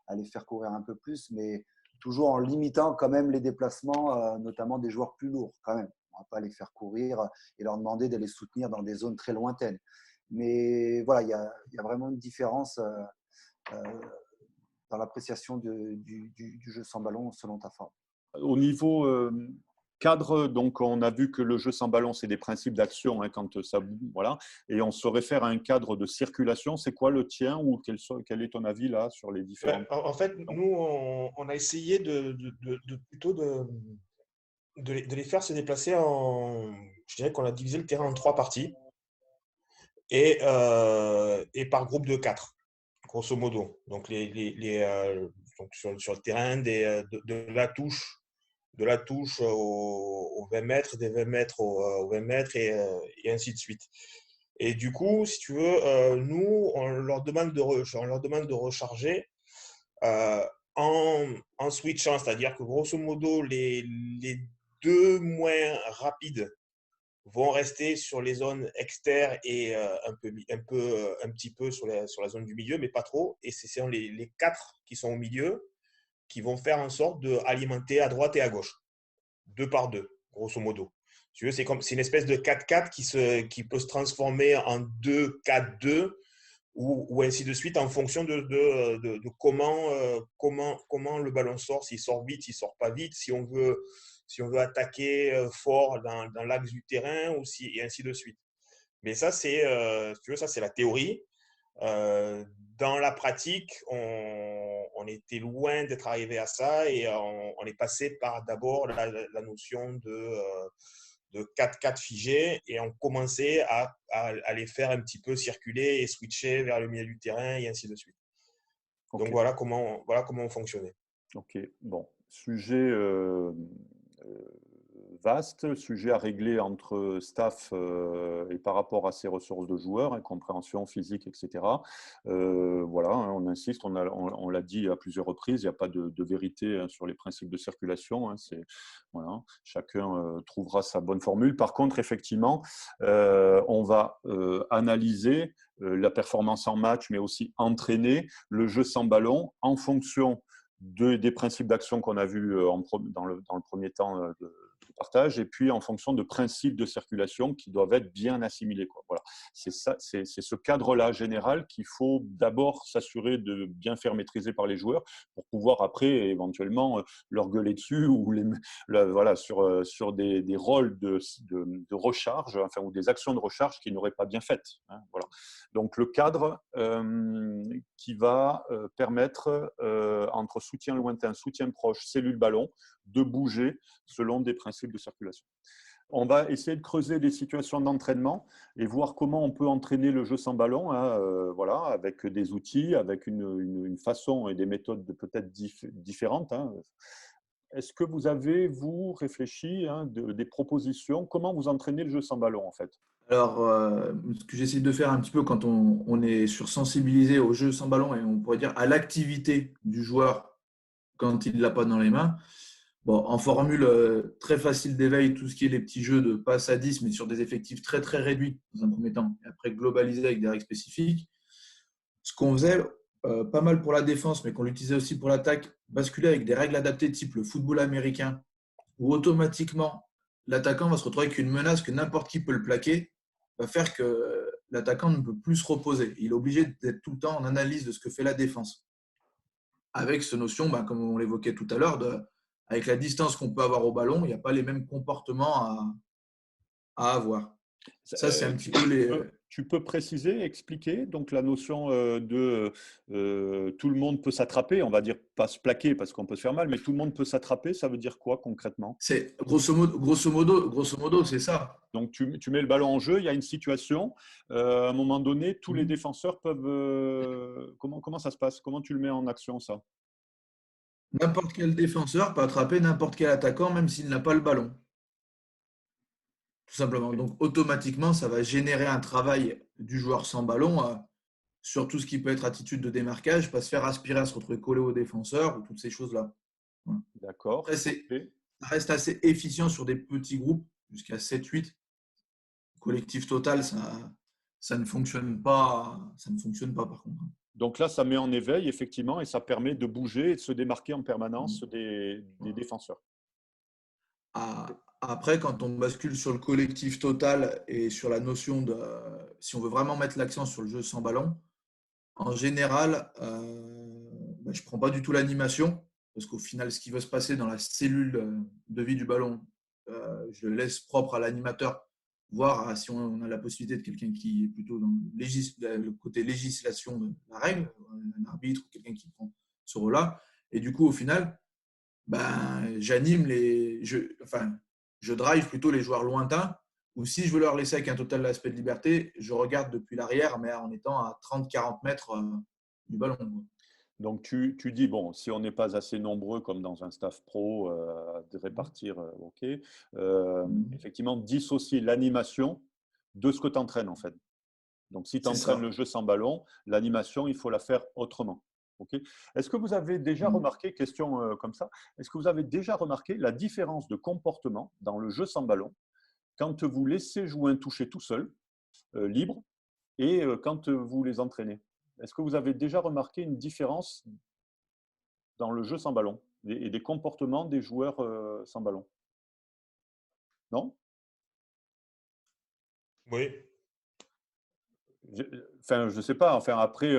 à les faire courir un peu plus, mais toujours en limitant quand même les déplacements, notamment des joueurs plus lourds quand même. On ne va pas les faire courir et leur demander de les soutenir dans des zones très lointaines. Mais voilà, il y a vraiment une différence dans l'appréciation du jeu sans ballon selon ta forme. Au niveau cadre, donc on a vu que le jeu sans ballon, c'est des principes d'action, hein, quand ça, voilà, et on se réfère à un cadre de circulation. C'est quoi le tien ou quel est ton avis là sur les différents? En fait, nous, on a essayé plutôt de les faire se déplacer je dirais qu'on a divisé le terrain en 3 parties et par groupe de 4, grosso modo. Donc, donc sur le terrain, de la touche aux 20 mètres, des 20 mètres aux 20 mètres et ainsi de suite. Et du coup, si tu veux, nous, on leur demande de recharger en switchant, c'est-à-dire que grosso modo, les deux moins rapides vont rester sur les zones externes et un petit peu sur la zone du milieu, mais pas trop. Et c'est les 4 qui sont au milieu qui vont faire en sorte d'alimenter à droite et à gauche, 2 par 2, grosso modo. Tu veux, c'est une espèce de 4-4 qui peut se transformer en 2-4-2 ou ainsi de suite en fonction de comment le ballon sort, s'il sort vite, s'il sort pas vite, si on veut attaquer fort dans l'axe du terrain et ainsi de suite. Mais ça, si tu veux, ça, c'est la théorie. Dans la pratique, on était loin d'être arrivé à ça et on est passé par d'abord la notion de 4-4 figés et on commençait à les faire un petit peu circuler et switcher vers le milieu du terrain et ainsi de suite. Okay. Donc voilà comment on fonctionnait. Ok, bon, sujet vaste, sujet à régler entre staff et par rapport à ses ressources de joueurs, hein, compréhension physique, etc. Voilà, hein, on insiste, on l'a dit à plusieurs reprises, il n'y a pas de vérité, hein, sur les principes de circulation. Hein, voilà, chacun trouvera sa bonne formule. Par contre, effectivement, on va analyser la performance en match, mais aussi entraîner le jeu sans ballon en fonction des principes d'action qu'on a vus dans le premier temps de partage, et puis en fonction de principes de circulation qui doivent être bien assimilés, quoi. Voilà. C'est ce cadre-là général qu'il faut d'abord s'assurer de bien faire maîtriser par les joueurs pour pouvoir après éventuellement leur gueuler dessus ou voilà, sur des rôles de recharge, enfin, ou des actions de recharge qu'ils n'auraient pas bien faites. Hein, voilà. Donc le cadre qui va permettre entre soutien lointain, soutien proche, cellule ballon, de bouger selon des principes de circulation. On va essayer de creuser des situations d'entraînement et voir comment on peut entraîner le jeu sans ballon, hein, voilà, avec des outils, avec une façon et des méthodes peut-être différentes. Hein. Est-ce que vous avez, vous, réfléchi, hein, des propositions? Comment vous entraînez le jeu sans ballon, en fait? Alors, ce que j'essaie de faire un petit peu quand on est sensibilisé au jeu sans ballon et on pourrait dire à l'activité du joueur quand il ne l'a pas dans les mains. Bon, en formule très facile d'éveil, tout ce qui est les petits jeux de passe à 10, mais sur des effectifs très très réduits dans un premier temps, et après globalisé avec des règles spécifiques. Ce qu'on faisait pas mal pour la défense, mais qu'on l'utilisait aussi pour l'attaque, basculer avec des règles adaptées type le football américain, où automatiquement l'attaquant va se retrouver avec une menace que n'importe qui peut le plaquer, va faire que l'attaquant ne peut plus se reposer. Il est obligé d'être tout le temps en analyse de ce que fait la défense. Avec cette notion, comme on l'évoquait tout à l'heure, avec la distance qu'on peut avoir au ballon, il n'y a pas les mêmes comportements à avoir. Ça, c'est un petit peu les… Tu peux préciser, expliquer donc la notion de tout le monde peut s'attraper, on va dire pas se plaquer parce qu'on peut se faire mal, mais tout le monde peut s'attraper, ça veut dire quoi concrètement? C'est grosso modo, c'est ça. Donc tu mets le ballon en jeu, il y a une situation, à un moment donné, tous les défenseurs peuvent… comment ça se passe? Comment tu le mets en action ça? N'importe quel défenseur peut attraper n'importe quel attaquant, même s'il n'a pas le ballon. Tout simplement. Donc, automatiquement, ça va générer un travail du joueur sans ballon sur tout ce qui peut être attitude de démarquage, pas se faire aspirer à se retrouver collé au défenseur ou toutes ces choses-là. Voilà. D'accord. Après, ça reste assez efficient sur des petits groupes, jusqu'à 7-8. Collectif total, ça ne fonctionne pas. Ça ne fonctionne pas, par contre. Donc là, ça met en éveil, effectivement, et ça permet de bouger et de se démarquer en permanence des défenseurs. Après, quand on bascule sur le collectif total et sur la notion de… Si on veut vraiment mettre l'accent sur le jeu sans ballon, en général, je ne prends pas du tout l'animation, parce qu'au final, ce qui va se passer dans la cellule de vie du ballon, je le laisse propre à l'animateur, voir si on a la possibilité de quelqu'un qui est plutôt dans le côté législation de la règle, un arbitre ou quelqu'un qui prend ce rôle-là. Et du coup, au final, j'anime je drive plutôt les joueurs lointains, ou si je veux leur laisser avec un total aspect de liberté, je regarde depuis l'arrière, mais en étant à 30-40 mètres du ballon. Donc tu dis, bon, si on n'est pas assez nombreux comme dans un staff pro, de répartir, ok, effectivement, dissocier l'animation de ce que tu entraînes en fait. Donc si tu entraînes le jeu sans ballon, l'animation, il faut la faire autrement. Okay. Est-ce que vous avez déjà remarqué, question comme ça, est-ce que vous avez déjà remarqué la différence de comportement dans le jeu sans ballon quand vous laissez jouer un toucher tout seul, libre, et quand vous les entraînez? Est-ce que vous avez déjà remarqué une différence dans le jeu sans ballon et des comportements des joueurs sans ballon? Non? Oui. Enfin, je ne sais pas. Enfin, après,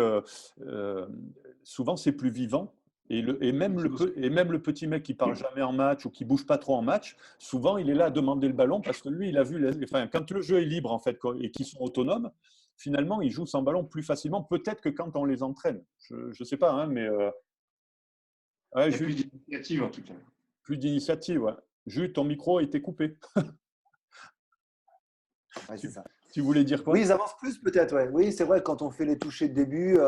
souvent, c'est plus vivant. Et même le petit mec qui ne parle jamais en match ou qui ne bouge pas trop en match, souvent, il est là à demander le ballon parce que lui, il a vu… Enfin, quand le jeu est libre, en fait, et qu'ils sont autonomes, finalement, ils jouent sans ballon plus facilement, peut-être que quand on les entraîne. Je ne sais pas, hein, mais… ouais, plus d'initiative, en tout cas. Plus d'initiative, ouais. Jules, ton micro a été coupé. Ouais, c'est ça. Tu voulais dire quoi? Oui, ils avancent plus peut-être. Ouais. Oui, c'est vrai, quand on fait les touchés de début, il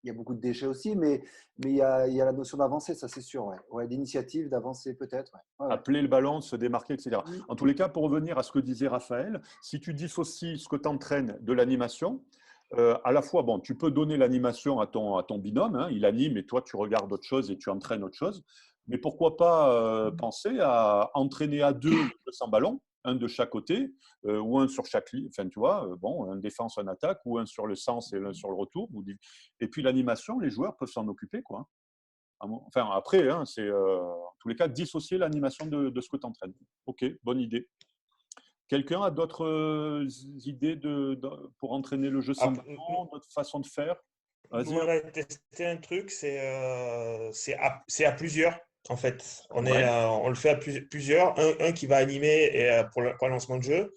y a beaucoup de déchets aussi, mais il y a la notion d'avancer, ça c'est sûr. Ouais. Ouais, d'initiative, d'avancer peut-être. Ouais. Appeler le ballon, se démarquer, etc. En tous les cas, pour revenir à ce que disait Raphaël, si tu dissocies ce que tu entraînes de l'animation, à la fois, bon, tu peux donner l'animation à ton binôme, hein, il anime et toi tu regardes autre chose et tu entraînes autre chose, mais pourquoi pas penser à entraîner à deux sans ballon, un de chaque côté, ou un sur chaque ligne, enfin tu vois, bon, un défense, un attaque, ou un sur le sens et l'un sur le retour, et puis l'animation, les joueurs peuvent s'en occuper, quoi. Enfin, après, hein, c'est en tous les cas dissocier l'animation de ce que tu entraînes. Ok, bonne idée. Quelqu'un a d'autres idées pour entraîner le jeu sans ballon, d'autres façons de faire? Nous, on a testé un truc, c'est à plusieurs, en fait. On le fait à plusieurs. Un qui va animer pour le lancement de jeu,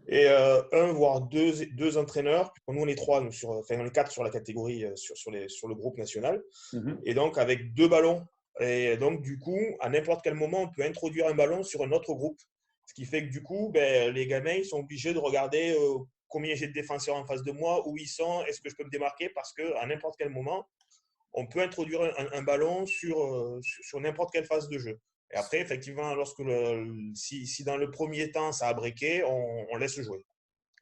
et un, voire deux entraîneurs. Nous, on est trois, on est quatre sur la catégorie, sur le groupe national. Et donc, avec deux ballons. Et donc, du coup, à n'importe quel moment, on peut introduire un ballon sur un autre groupe. Ce qui fait que du coup, les gamins ils sont obligés de regarder combien j'ai de défenseurs en face de moi, où ils sont, est-ce que je peux me démarquer, parce qu'à n'importe quel moment, on peut introduire un ballon sur n'importe quelle phase de jeu. Et après, effectivement, si dans le premier temps, ça a breaké, on laisse jouer.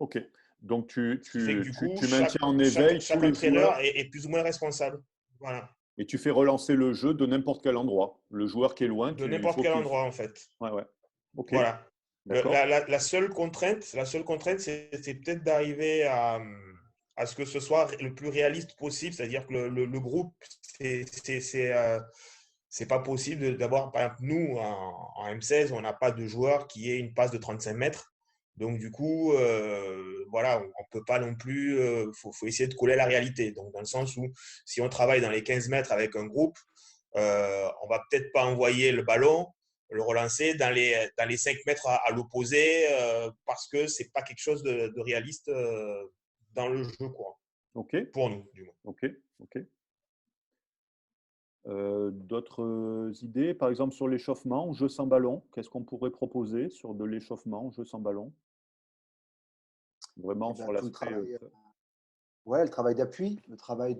Ok. Donc, tu maintiens chaque, en éveil chaque entraîneur est plus ou moins responsable. Voilà. Et tu fais relancer le jeu de n'importe quel endroit. Le joueur qui est loin. De n'importe quel endroit, en fait. Ouais. Ok. Voilà. La seule contrainte, c'est peut-être d'arriver à ce que ce soit le plus réaliste possible. C'est-à-dire que le groupe, c'est pas possible d'avoir, par exemple, nous, en M16, on n'a pas de joueur qui ait une passe de 35 mètres. Donc, du coup, voilà, on peut pas non plus, faut essayer de coller à la réalité. Donc, dans le sens où, si on travaille dans les 15 mètres avec un groupe, on va peut-être pas envoyer le ballon, le relancer dans les 5 mètres à l'opposé, parce que c'est pas quelque chose de réaliste dans le jeu courant. OK, Pour nous, du moins. OK, OK. D'autres idées, par exemple sur l'échauffement, jeu sans ballon, qu'est-ce qu'on pourrait proposer sur de l'échauffement, jeu sans ballon? Vraiment Et ben, sur tout le l'aspect. travail, ouais, le travail d'appui, le travail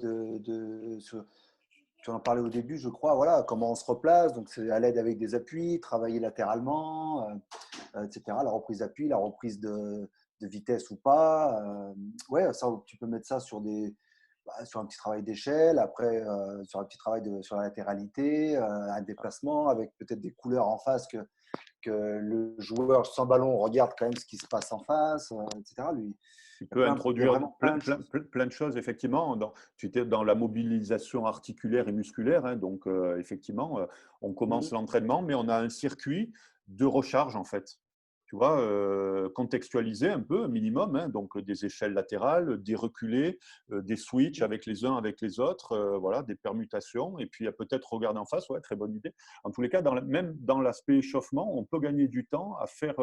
tu en parlais au début, je crois, voilà, comment on se replace, donc c'est à l'aide avec des appuis, travailler latéralement, etc. La reprise d'appui, la reprise de vitesse ou pas. Ouais, ça, tu peux mettre ça sur un petit travail d'échelle, après sur un petit travail sur la latéralité, un déplacement avec peut-être des couleurs en face que le joueur sans ballon regarde quand même ce qui se passe en face, etc. Lui, Tu il y a peux il y a introduire vraiment plein de choses. plein de choses, effectivement. Tu étais dans la mobilisation articulaire et musculaire, hein, donc effectivement, on commence Mhm. l'entraînement, mais on a un circuit de recharge, en fait. Tu vois, contextualiser un peu, un minimum, hein, donc des échelles latérales, des reculés, des switches avec les uns, avec les autres, voilà, des permutations, et puis peut-être regarder en face, ouais, très bonne idée. En tous les cas, même dans l'aspect échauffement, on peut gagner du temps à faire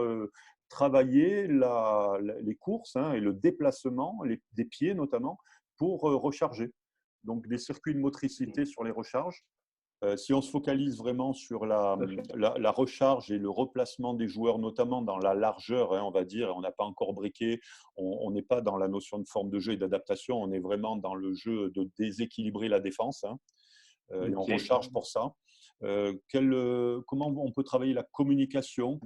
travailler les courses, hein, et le déplacement des pieds notamment pour recharger. Donc des circuits de motricité sur les recharges. Si on se focalise vraiment sur la recharge et le replacement des joueurs, notamment dans la largeur, hein, on va dire, on n'a pas encore briqué, on n'est pas dans la notion de forme de jeu et d'adaptation, on est vraiment dans le jeu de déséquilibrer la défense, hein, et on recharge pour ça. Comment on peut travailler la communication?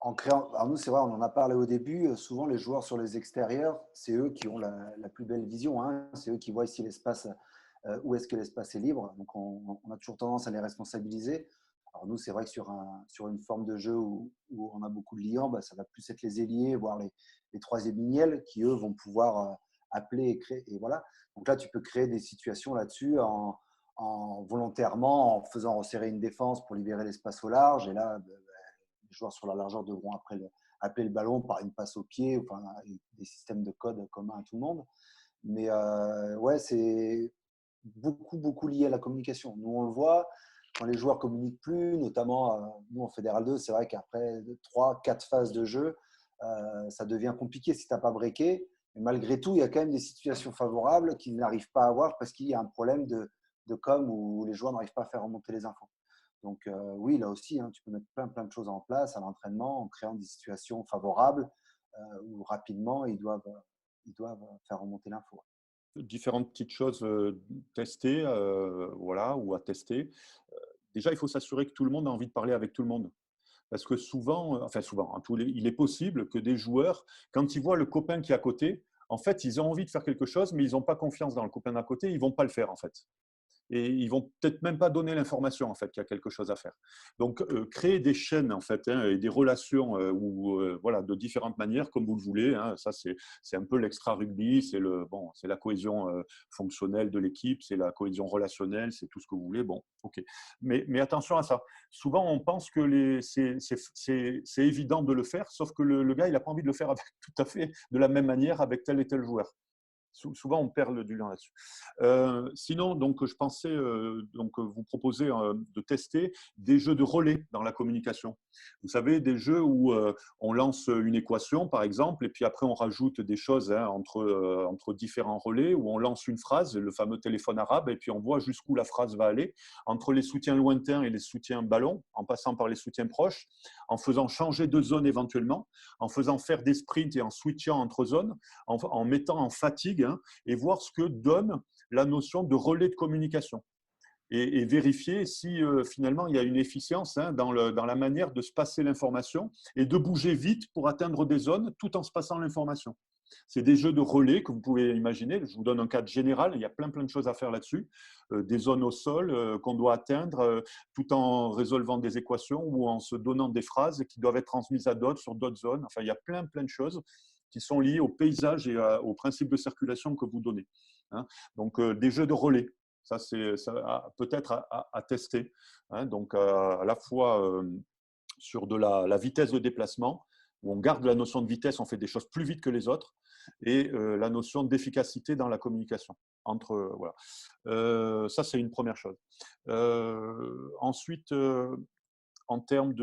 En créant, alors nous, c'est vrai, on en a parlé au début. Souvent, les joueurs sur les extérieurs, c'est eux qui ont la plus belle vision, hein. C'est eux qui voient si l'espace, où est-ce que l'espace est libre. Donc, on a toujours tendance à les responsabiliser. Alors nous, c'est vrai que sur une forme de jeu où on a beaucoup de liants, bah, ça va plus être les ailiers, voire les troisième lignels qui, eux, vont pouvoir appeler et créer. Et voilà. Donc là, tu peux créer des situations là-dessus volontairement, en faisant resserrer une défense pour libérer l'espace au large. Et là, les joueurs sur la largeur devront après appeler le ballon par une passe au pied, enfin, des systèmes de code communs à tout le monde. Mais ouais, c'est beaucoup lié à la communication. Nous, on le voit, quand les joueurs communiquent plus, notamment nous en Fédéral 2, c'est vrai qu'après 3-4 phases de jeu, ça devient compliqué si tu n'as pas breaké. Mais malgré tout, il y a quand même des situations favorables qu'ils n'arrivent pas à avoir parce qu'il y a un problème de com où les joueurs n'arrivent pas à faire remonter les infos. Donc oui, là aussi, hein, tu peux mettre plein de choses en place à l'entraînement en créant des situations favorables où rapidement ils doivent faire remonter l'info. Différentes petites choses testées, voilà, ou à tester. Déjà, il faut s'assurer que tout le monde a envie de parler avec tout le monde. Parce que souvent, enfin souvent, hein, il est possible que des joueurs, quand ils voient le copain qui est à côté, en fait, ils ont envie de faire quelque chose, mais ils n'ont pas confiance dans le copain d'à côté, ils ne vont pas le faire, en fait. Et ils vont peut-être même pas donner l'information en fait qu'il y a quelque chose à faire. Donc créer des chaînes en fait, hein, et des relations voilà, de différentes manières comme vous le voulez, hein, ça c'est un peu l'extra rugby, c'est la cohésion fonctionnelle de l'équipe, c'est la cohésion relationnelle, c'est tout ce que vous voulez. Bon, ok. Mais attention à ça. Souvent on pense que c'est évident de le faire, sauf que le gars il n'a pas envie de le faire avec, tout à fait de la même manière avec tel et tel joueur. Souvent, on perd du lien là-dessus. Sinon, donc, je pensais vous proposer de tester des jeux de relais dans la communication. Vous savez, des jeux où on lance une équation, par exemple, et puis après, on rajoute des choses, hein, entre différents relais, où on lance une phrase, le fameux téléphone arabe, et puis on voit jusqu'où la phrase va aller, entre les soutiens lointains et les soutiens ballons, en passant par les soutiens proches, en faisant changer de zone éventuellement, en faisant faire des sprints et en switchant entre zones, en mettant en fatigue, hein, et voir ce que donne la notion de relais de communication. Et vérifier si finalement il y a une efficience, hein, dans la manière de se passer l'information et de bouger vite pour atteindre des zones tout en se passant l'information. C'est des jeux de relais que vous pouvez imaginer. Je vous donne un cadre général. Il y a plein de choses à faire là-dessus. Des zones au sol qu'on doit atteindre tout en résolvant des équations ou en se donnant des phrases qui doivent être transmises à d'autres sur d'autres zones. Enfin, il y a plein de choses qui sont liées au paysage et au principe de circulation que vous donnez, hein. Donc, des jeux de relais. Ça, c'est peut-être à tester. Hein. Donc, à la fois sur de la vitesse de déplacement, où on garde la notion de vitesse, on fait des choses plus vite que les autres, et la notion d'efficacité dans la communication. Voilà. Ça, c'est une première chose. Ensuite, en termes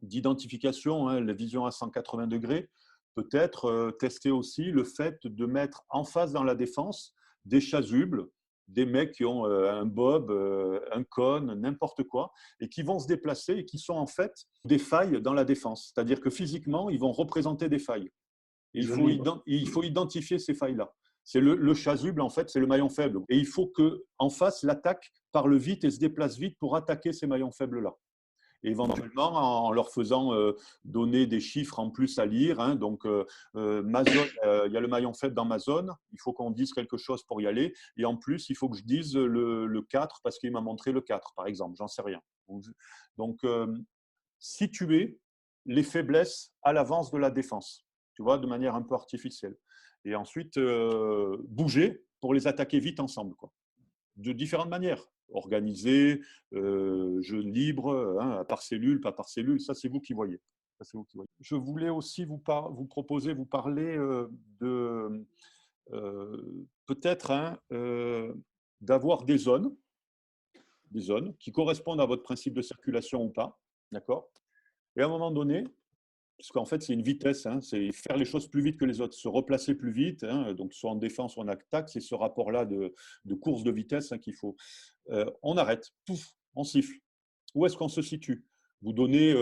d'identification, hein, la vision à 180 degrés, peut-être tester aussi le fait de mettre en face dans la défense des chasubles, des mecs qui ont un bob, un cône, n'importe quoi, et qui vont se déplacer et qui sont en fait des failles dans la défense. C'est-à-dire que physiquement, ils vont représenter des failles. Et il faut identifier ces failles-là. C'est le chasuble, en fait, c'est le maillon faible. Et il faut qu'en face, l'attaque parle vite et se déplace vite pour attaquer ces maillons faibles-là. Et éventuellement, en leur faisant donner des chiffres en plus à lire. Hein. Donc, ma zone, il y a le maillon faible dans ma zone. Il faut qu'on dise quelque chose pour y aller. Et en plus, il faut que je dise le 4 parce qu'il m'a montré le 4, par exemple. J'en sais rien. Donc, situer les faiblesses à l'avance de la défense, tu vois, de manière un peu artificielle. Et ensuite, bouger pour les attaquer vite ensemble, quoi. De différentes manières. Organisé, jeu libre, hein, par cellule, pas par cellule, ça c'est vous qui voyez. Je voulais aussi vous proposer, vous parler de peut-être hein, d'avoir des zones qui correspondent à votre principe de circulation ou pas, d'accord? Et à un moment donné, puisqu'en fait, c'est une vitesse, hein, c'est faire les choses plus vite que les autres, se replacer plus vite, hein, donc soit en défense ou en attaque, c'est ce rapport-là de course de vitesse hein, qu'il faut. On arrête, pouf, on siffle. Où est-ce qu'on se situe? Vous donnez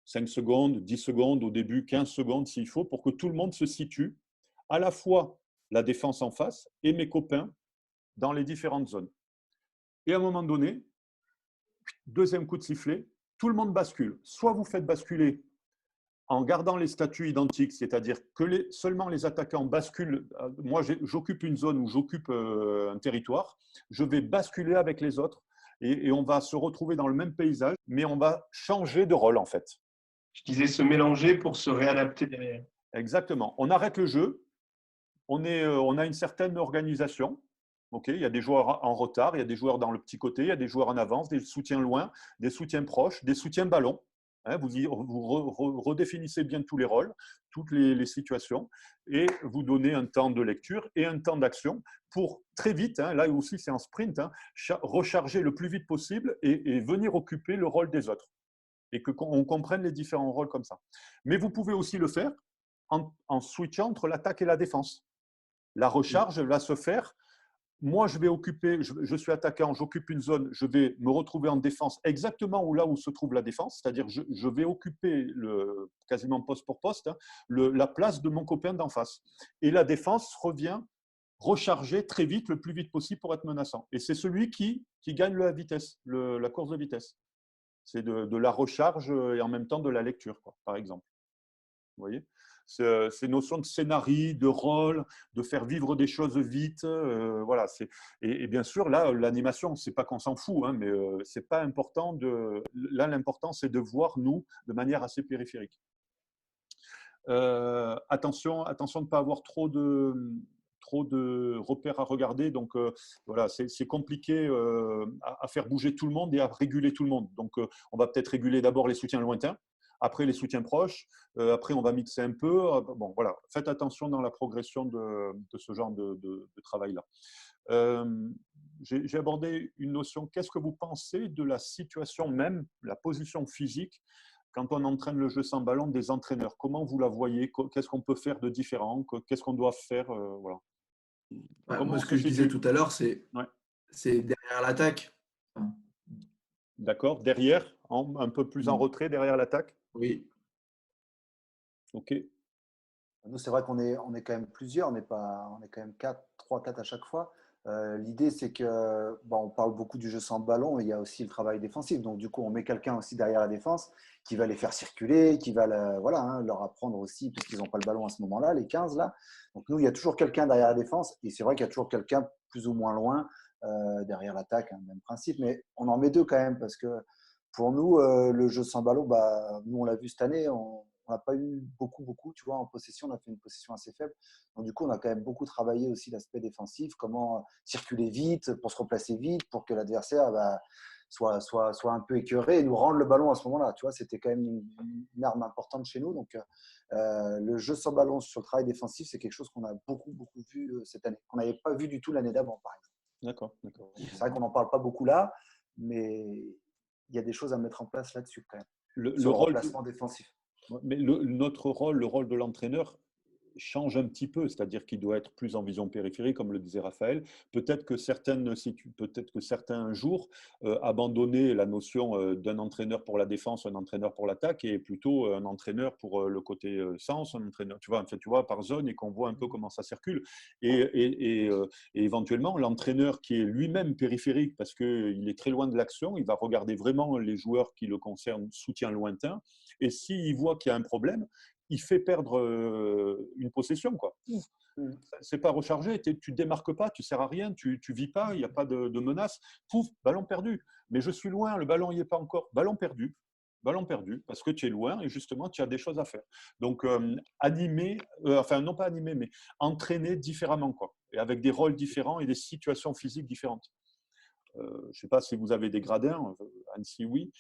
5 secondes, 10 secondes, au début 15 secondes s'il faut, pour que tout le monde se situe, à la fois la défense en face et mes copains dans les différentes zones. Et à un moment donné, deuxième coup de sifflet, tout le monde bascule. Soit vous faites basculer en gardant les statuts identiques, c'est-à-dire que seulement les attaquants basculent. Moi, j'occupe une zone où j'occupe un territoire, je vais basculer avec les autres et on va se retrouver dans le même paysage, mais on va changer de rôle en fait. Je disais se mélanger pour se réadapter derrière. Exactement. On arrête le jeu, on a une certaine organisation. Okay, il y a des joueurs en retard, il y a des joueurs dans le petit côté, il y a des joueurs en avance, des soutiens loin, des soutiens proches, des soutiens ballon. Vous redéfinissez bien tous les rôles, toutes les situations, et vous donnez un temps de lecture et un temps d'action pour très vite, hein, là aussi c'est en sprint, hein, recharger le plus vite possible et venir occuper le rôle des autres. Et qu'on comprenne les différents rôles comme ça. Mais vous pouvez aussi le faire en switchant entre l'attaque et la défense. La recharge va se faire. Moi, je vais occuper, je suis attaquant, j'occupe une zone, je vais me retrouver en défense exactement là où se trouve la défense, c'est-à-dire je vais occuper quasiment poste pour poste hein, la place de mon copain d'en face. Et la défense revient recharger très vite, le plus vite possible pour être menaçant. Et c'est celui qui gagne la vitesse, la course de vitesse. C'est de la recharge et en même temps de la lecture, quoi, par exemple. Vous voyez, ces notions de scénario, de rôle, de faire vivre des choses vite, voilà. Et bien sûr, là, l'animation, c'est pas qu'on s'en fout, hein, mais c'est pas important Là, l'important, c'est de voir nous de manière assez périphérique. Attention de ne pas avoir trop de repères à regarder. Donc, voilà, c'est compliqué à faire bouger tout le monde et à réguler tout le monde. Donc, on va peut-être réguler d'abord les soutiens lointains, après les soutiens proches, après on va mixer un peu. Bon, voilà, faites attention dans la progression de ce genre de travail-là. J'ai abordé une notion. Qu'est-ce que vous pensez de la situation même, la position physique quand on entraîne le jeu sans ballon des entraîneurs? Comment vous la voyez? Qu'est-ce qu'on peut faire de différent? Qu'est-ce qu'on doit faire? Voilà. Moi, ce que je disais tout à l'heure, c'est derrière l'attaque. Enfin, d'accord. Derrière, un peu plus en retrait, derrière l'attaque? Oui. Ok. Nous, c'est vrai qu'on est quand même plusieurs, on est quand même 3-4 à chaque fois. L'idée, c'est que on parle beaucoup du jeu sans ballon, mais il y a aussi le travail défensif. Donc, du coup, on met quelqu'un aussi derrière la défense qui va les faire circuler, qui va leur apprendre aussi, puisqu'ils n'ont pas le ballon à ce moment-là, les 15 là. Donc, nous, il y a toujours quelqu'un derrière la défense, et c'est vrai qu'il y a toujours quelqu'un plus ou moins loin derrière l'attaque, hein, même principe. Mais on en met deux quand même, parce que pour nous, le jeu sans ballon, nous, on l'a vu cette année, on On n'a pas eu beaucoup, tu vois, en possession. On a fait une possession assez faible. Donc, du coup, on a quand même beaucoup travaillé aussi l'aspect défensif, comment circuler vite, pour se replacer vite, pour que l'adversaire soit un peu écœuré et nous rendre le ballon à ce moment-là. Tu vois, c'était quand même une arme importante chez nous. Donc, le jeu sans ballon sur le travail défensif, c'est quelque chose qu'on a beaucoup vu cette année, qu'on n'avait pas vu du tout l'année d'avant, par exemple. D'accord. C'est vrai qu'on n'en parle pas beaucoup là, mais il y a des choses à mettre en place là-dessus quand même, Le sur le rôle, remplacement défensif. mais notre rôle, le rôle de l'entraîneur change un petit peu, c'est-à-dire qu'il doit être plus en vision périphérique, comme le disait Raphaël. Peut-être que certains jours, abandonner la notion d'un entraîneur pour la défense, un entraîneur pour l'attaque, et plutôt un entraîneur pour le côté sens, un entraîneur, tu vois, en fait, tu vois, par zone, et qu'on voit un peu comment ça circule. Et éventuellement, l'entraîneur qui est lui-même périphérique, parce qu'il est très loin de l'action, il va regarder vraiment les joueurs qui le concernent, soutien lointain, et s'il voit qu'il y a un problème, il fait perdre une possession, quoi. C'est pas rechargé, tu ne démarques pas, tu ne sers à rien, tu ne vis pas, il n'y a pas de menace. Pouf, ballon perdu. Mais je suis loin, le ballon n'y est pas encore. Ballon perdu, parce que tu es loin et justement, tu as des choses à faire. Donc, animer, enfin, non pas animer, mais entraîner différemment, quoi. Et avec des rôles différents et des situations physiques différentes. Je ne sais pas si vous avez des gradins, Annecy, oui.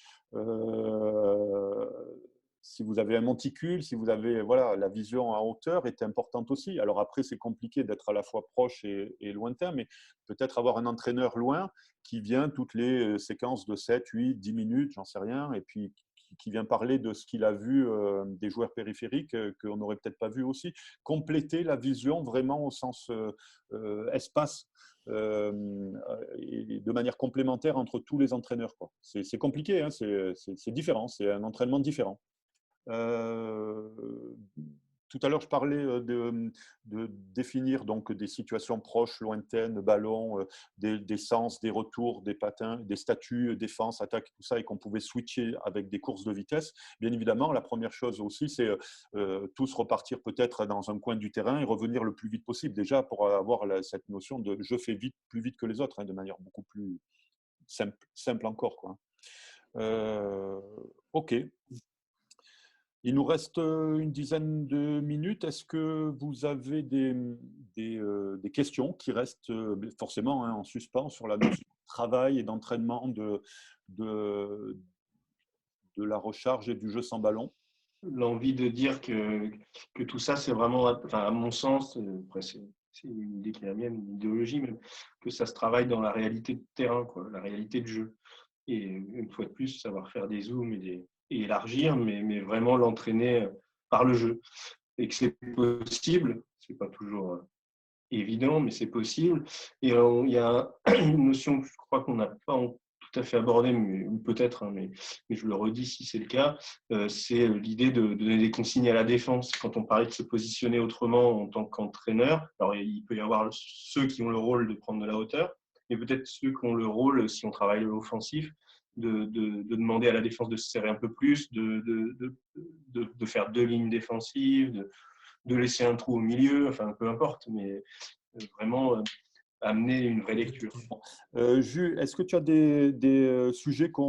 Si vous avez un monticule, si vous avez, voilà, la vision en hauteur est importante aussi. Alors après, c'est compliqué d'être à la fois proche et lointain, mais peut-être avoir un entraîneur loin qui vient toutes les séquences de 7, 8, 10 minutes, j'en sais rien, et puis qui vient parler de ce qu'il a vu des joueurs périphériques qu'on n'aurait peut-être pas vu aussi. Compléter la vision vraiment au sens espace et de manière complémentaire entre tous les entraîneurs, quoi. C'est compliqué, hein, c'est différent, c'est un entraînement différent. Euh, Tout à l'heure, je parlais de définir donc des situations proches, lointaines, ballons, des sens, des retours, des patins, des statuts, défense, attaque, tout ça, et qu'on pouvait switcher avec des courses de vitesse. Bien évidemment, la première chose aussi, c'est tous repartir peut-être dans un coin du terrain et revenir le plus vite possible, déjà pour avoir cette notion de je fais vite, plus vite que les autres, hein, de manière beaucoup plus simple encore, quoi. Ok. Il nous reste une dizaine de minutes. Est-ce que vous avez des questions qui restent forcément, hein, en suspens sur la notion de travail et d'entraînement de, de la recharge et du jeu sans ballon? L'envie de dire que tout ça, c'est vraiment, enfin, à mon sens, après c'est une idée qui est la mienne, une idéologie même, que ça se travaille dans la réalité de terrain, quoi, la réalité de jeu. Et une fois de plus, savoir faire des zooms et élargir, mais vraiment l'entraîner par le jeu. Et que c'est possible, c'est pas toujours évident, mais c'est possible. Et il y a une notion que je crois qu'on n'a pas tout à fait abordée, ou peut-être, hein, mais je le redis si c'est le cas, c'est l'idée de donner des consignes à la défense. Quand on parlait de se positionner autrement en tant qu'entraîneur, alors il peut y avoir ceux qui ont le rôle de prendre de la hauteur, mais peut-être ceux qui ont le rôle, si on travaille l'offensif, de demander à la défense de se serrer un peu plus, de faire 2 lignes défensives, de laisser un trou au milieu, enfin peu importe, mais vraiment amener une vraie lecture. Jules, est-ce que tu as des sujets à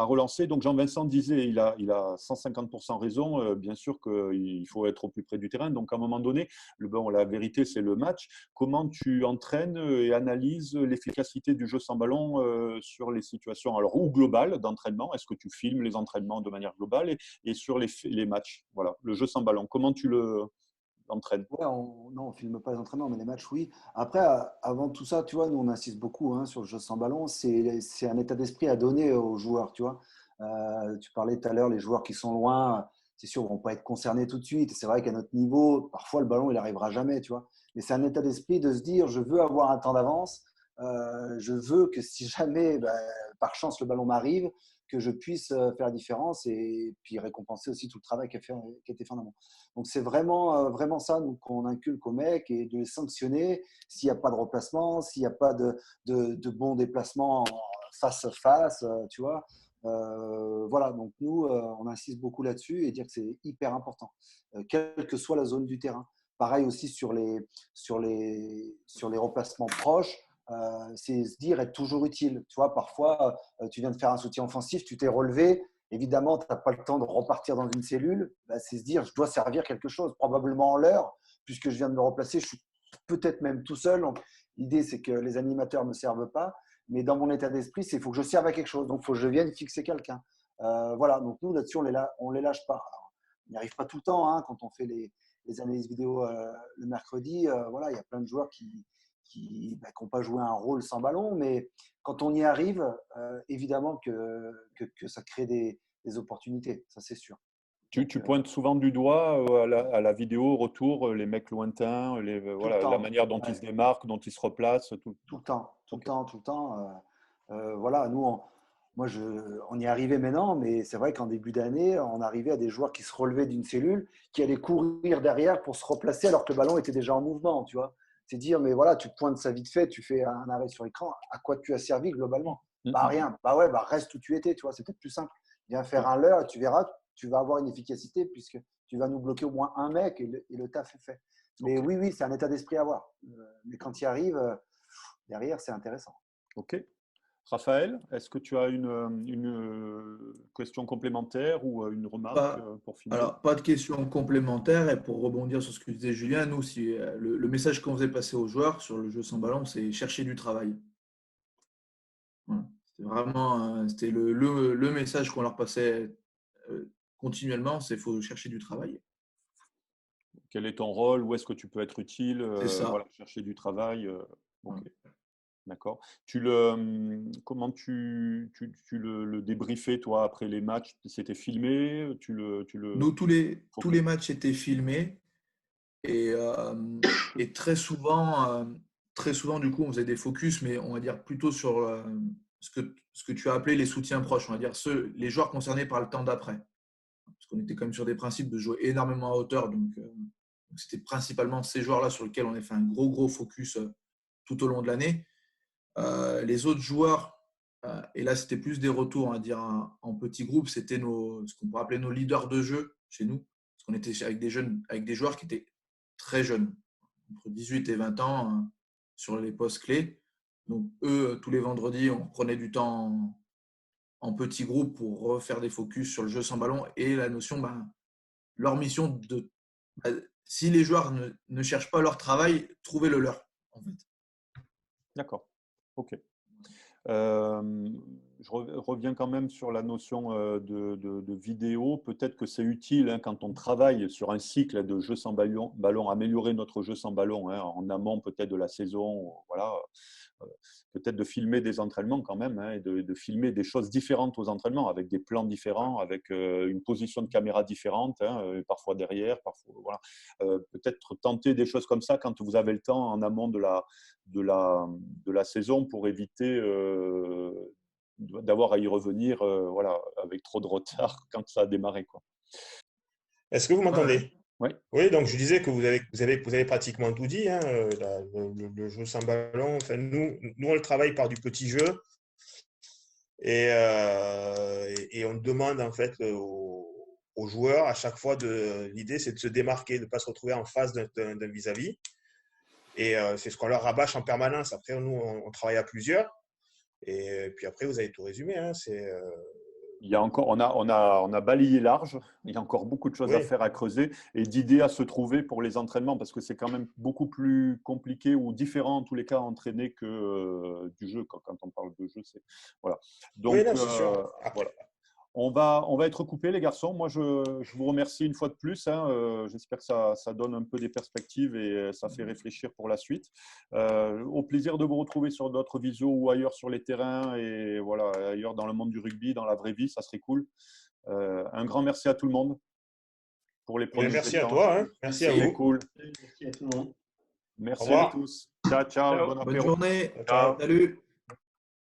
relancer? Donc Jean-Vincent disait, il a 150% raison, bien sûr qu'il faut être au plus près du terrain. Donc à un moment donné, la vérité c'est le match. Comment tu entraînes et analyses l'efficacité du jeu sans ballon sur les situations, alors ou globales d'entraînement? Est-ce que tu filmes les entraînements de manière globale et sur les matchs? Voilà, le jeu sans ballon, comment tu l'entraînes? Ouais, non, on ne filme pas les entraînements, mais les matchs, oui. Après, avant tout ça, tu vois, nous, on insiste beaucoup, hein, sur le jeu sans ballon. C'est un état d'esprit à donner aux joueurs, tu vois. Tu parlais tout à l'heure, les joueurs qui sont loin, c'est sûr, vont pas être concernés tout de suite. C'est vrai qu'à notre niveau, parfois, le ballon, il n'arrivera jamais, tu vois. Mais c'est un état d'esprit de se dire, je veux avoir un temps d'avance. Je veux que si jamais, par chance, le ballon m'arrive, que je puisse faire la différence et puis récompenser aussi tout le travail qui a été fait en amont. Donc, c'est vraiment ça qu'on inculque aux mecs, et de les sanctionner s'il n'y a pas de replacement, s'il n'y a pas de bons déplacements face à face, tu vois. Voilà, donc nous, on insiste beaucoup là-dessus et dire que c'est hyper important, quelle que soit la zone du terrain. Pareil aussi sur les replacements proches. C'est se dire être toujours utile. Tu vois, parfois, tu viens de faire un soutien offensif, tu t'es relevé évidemment, tu n'as pas le temps de repartir dans une cellule. Bah, c'est se dire, je dois servir quelque chose, probablement en l'heure, puisque je viens de me replacer. Je suis peut-être même tout seul. Donc, l'idée, c'est que les animateurs ne me servent pas. Mais dans mon état d'esprit, c'est qu'il faut que je serve à quelque chose. Donc, il faut que je vienne fixer quelqu'un. Voilà. Donc, nous, là-dessus, on les lâche pas. Alors, on n'y arrive pas tout le temps hein, quand on fait les analyses vidéo le mercredi. Voilà, il y a plein de joueurs qui n'ont pas joué un rôle sans ballon. Mais quand on y arrive, évidemment que ça crée des opportunités. Ça, c'est sûr. Tu pointes souvent du doigt à la vidéo, au retour, les mecs lointains, voilà, la manière dont ils se démarquent, dont ils se replacent. Tout le temps, tout le temps, tout le temps. Voilà, nous, on y est arrivé maintenant, mais c'est vrai qu'en début d'année, on arrivait à des joueurs qui se relevaient d'une cellule, qui allaient courir derrière pour se replacer alors que le ballon était déjà en mouvement, tu vois. C'est dire, mais voilà, tu te pointes ça vite fait, tu fais un arrêt sur écran, à quoi tu as servi globalement? Bah rien, bah ouais, bah reste où tu étais, tu vois, c'est peut-être plus simple. Viens faire un leurre et tu verras, tu vas avoir une efficacité puisque tu vas nous bloquer au moins un mec et le taf est fait. Mais oui, c'est un état d'esprit à avoir. Mais quand il arrive, derrière, c'est intéressant. Ok. Raphaël, est-ce que tu as une question complémentaire ou une remarque pour finir? Alors, pas de question complémentaire. Et pour rebondir sur ce que disait Julien, nous, le message qu'on faisait passer aux joueurs sur le jeu sans ballon, c'est chercher du travail. Voilà. C'était vraiment c'était le message qu'on leur passait continuellement, c'est qu'il faut chercher du travail. Quel est ton rôle? Où est-ce que tu peux être utile? C'est ça. Voilà, chercher du travail. Ok. Ouais. D'accord. Comment tu le débriefais, toi, après les matchs? C'était filmé? Nous, tous les matchs étaient filmés et très souvent, du coup, on faisait des focus, mais on va dire plutôt sur ce que tu as appelé les soutiens proches, on va dire les joueurs concernés par le temps d'après. Parce qu'on était quand même sur des principes de jouer énormément à hauteur, donc c'était principalement ces joueurs-là sur lesquels on a fait un gros focus tout au long de l'année. Les autres joueurs, et là c'était plus des retours, on va dire en petits groupes, c'était ce qu'on pourrait appeler nos leaders de jeu chez nous, parce qu'on était avec des joueurs qui étaient très jeunes, entre 18 et 20 ans sur les postes clés. Donc eux, tous les vendredis, on prenait du temps en petits groupes pour refaire des focus sur le jeu sans ballon et la notion, leur mission si les joueurs ne cherchent pas leur travail, trouvez le leur en fait. D'accord. Ok. Je reviens quand même sur la notion de vidéo. Peut-être que c'est utile hein, quand on travaille sur un cycle de jeu sans ballon, améliorer notre jeu sans ballon hein, en amont peut-être de la saison. Voilà. Peut-être de filmer des entraînements quand même hein, et de filmer des choses différentes aux entraînements avec des plans différents, avec une position de caméra différente, hein, parfois derrière, parfois voilà. Peut-être tenter des choses comme ça quand vous avez le temps en amont de la saison pour éviter d'avoir à y revenir voilà, avec trop de retard quand ça a démarré. Quoi. Est-ce que vous m'entendez? Oui. Oui, donc je disais que vous avez pratiquement tout dit, hein, le jeu sans ballon. Enfin, nous, on le travaille par du petit jeu et on demande en fait aux joueurs à chaque fois l'idée c'est de se démarquer, de ne pas se retrouver en face d'un vis-à-vis. Et c'est ce qu'on leur rabâche en permanence. Après, nous, on travaille à plusieurs. Et puis après, vous avez tout résumé. Hein, Il y a encore, on a balayé large. Il y a encore beaucoup de choses à faire, à creuser et d'idées à se trouver pour les entraînements parce que c'est quand même beaucoup plus compliqué ou différent en tous les cas à entraîner que du jeu. Quand on parle de jeu, c'est voilà. Donc, oui, c'est sûr. Après, voilà. On va être coupés, les garçons. Moi, je vous remercie une fois de plus. Hein. J'espère que ça donne un peu des perspectives et ça fait réfléchir pour la suite. Au plaisir de vous retrouver sur d'autres visios ou ailleurs sur les terrains et voilà, ailleurs dans le monde du rugby, dans la vraie vie, ça serait cool. Un grand merci à tout le monde pour les premiers merci échanges. à toi. Hein. Merci à vous. Cool. Merci à tout le monde. Merci à tous. Ciao. Bonne journée. Ciao. Salut.